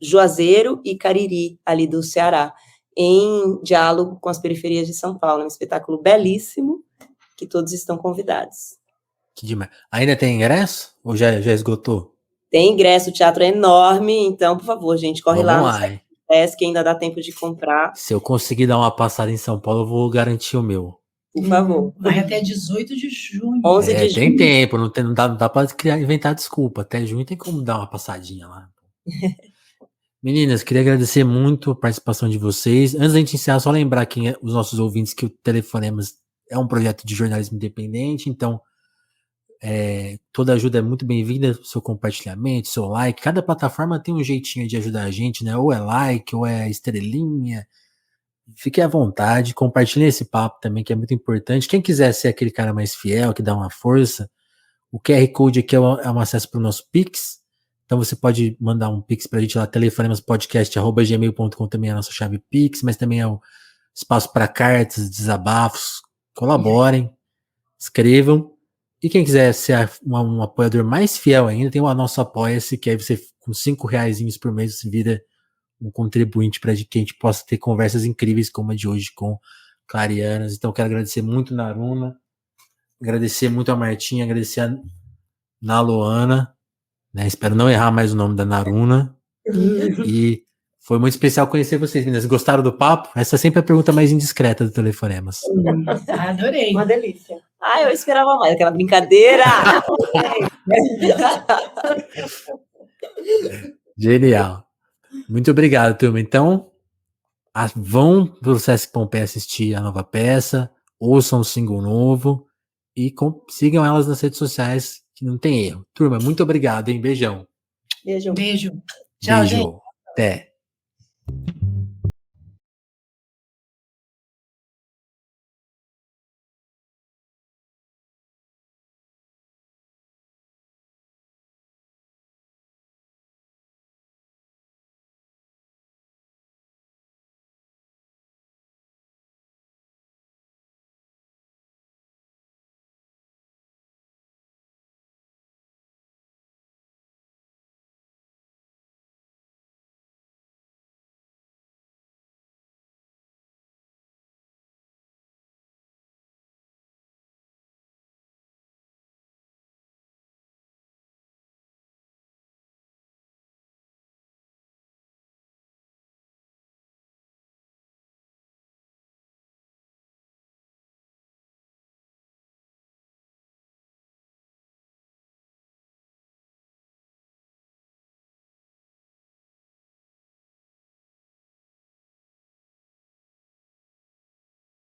Juazeiro e Cariri, ali do Ceará, em diálogo com as periferias de São Paulo. É um espetáculo belíssimo, que todos estão convidados. Que demais. Ainda tem ingresso? Ou já esgotou? Tem ingresso, o teatro é enorme, então, por favor, gente, corre Vamos lá no Sesc, que ainda dá tempo de comprar. Se eu conseguir dar uma passada em São Paulo, eu vou garantir o meu. Por favor. Vai até 18 de junho. 11 de junho. Tem tempo, não dá pra inventar desculpa. Até junho tem como dar uma passadinha lá. Meninas, queria agradecer muito a participação de vocês. Antes da gente encerrar, só lembrar os nossos ouvintes que o Telefonemas é um projeto de jornalismo independente, então toda ajuda é muito bem-vinda, seu compartilhamento, seu like. Cada plataforma tem um jeitinho de ajudar a gente, né? Ou é like, ou é estrelinha. Fique à vontade, compartilhe esse papo também, que é muito importante. Quem quiser ser aquele cara mais fiel, que dá uma força, o QR Code aqui é um acesso para o nosso Pix. Então você pode mandar um Pix pra gente lá, telefonemaspodcast@gmail.com, também é a nossa chave Pix, mas também é o espaço para cartas, desabafos. Colaborem, escrevam. E quem quiser ser um apoiador mais fiel ainda, tem o nosso Apoia-se, que aí você, com R$5 por mês, você vira um contribuinte para que a gente possa ter conversas incríveis como a de hoje com Clarianas. Então, quero agradecer muito a Naruna, agradecer muito a Martinha, agradecer a Naloana, né? Espero não errar mais o nome da Naruna. E foi muito especial conhecer vocês, meninas. Gostaram do papo? Essa é sempre a pergunta mais indiscreta do Telefonemas. Adorei. Uma delícia. Eu esperava mais, aquela brincadeira. Genial. Muito obrigado, turma. Então, vão pro Sesc Pompeia assistir a nova peça, ouçam o single novo e sigam elas nas redes sociais, que não tem erro. Turma, muito obrigado, hein? Beijão. Beijo. Beijo. Tchau, gente. Até.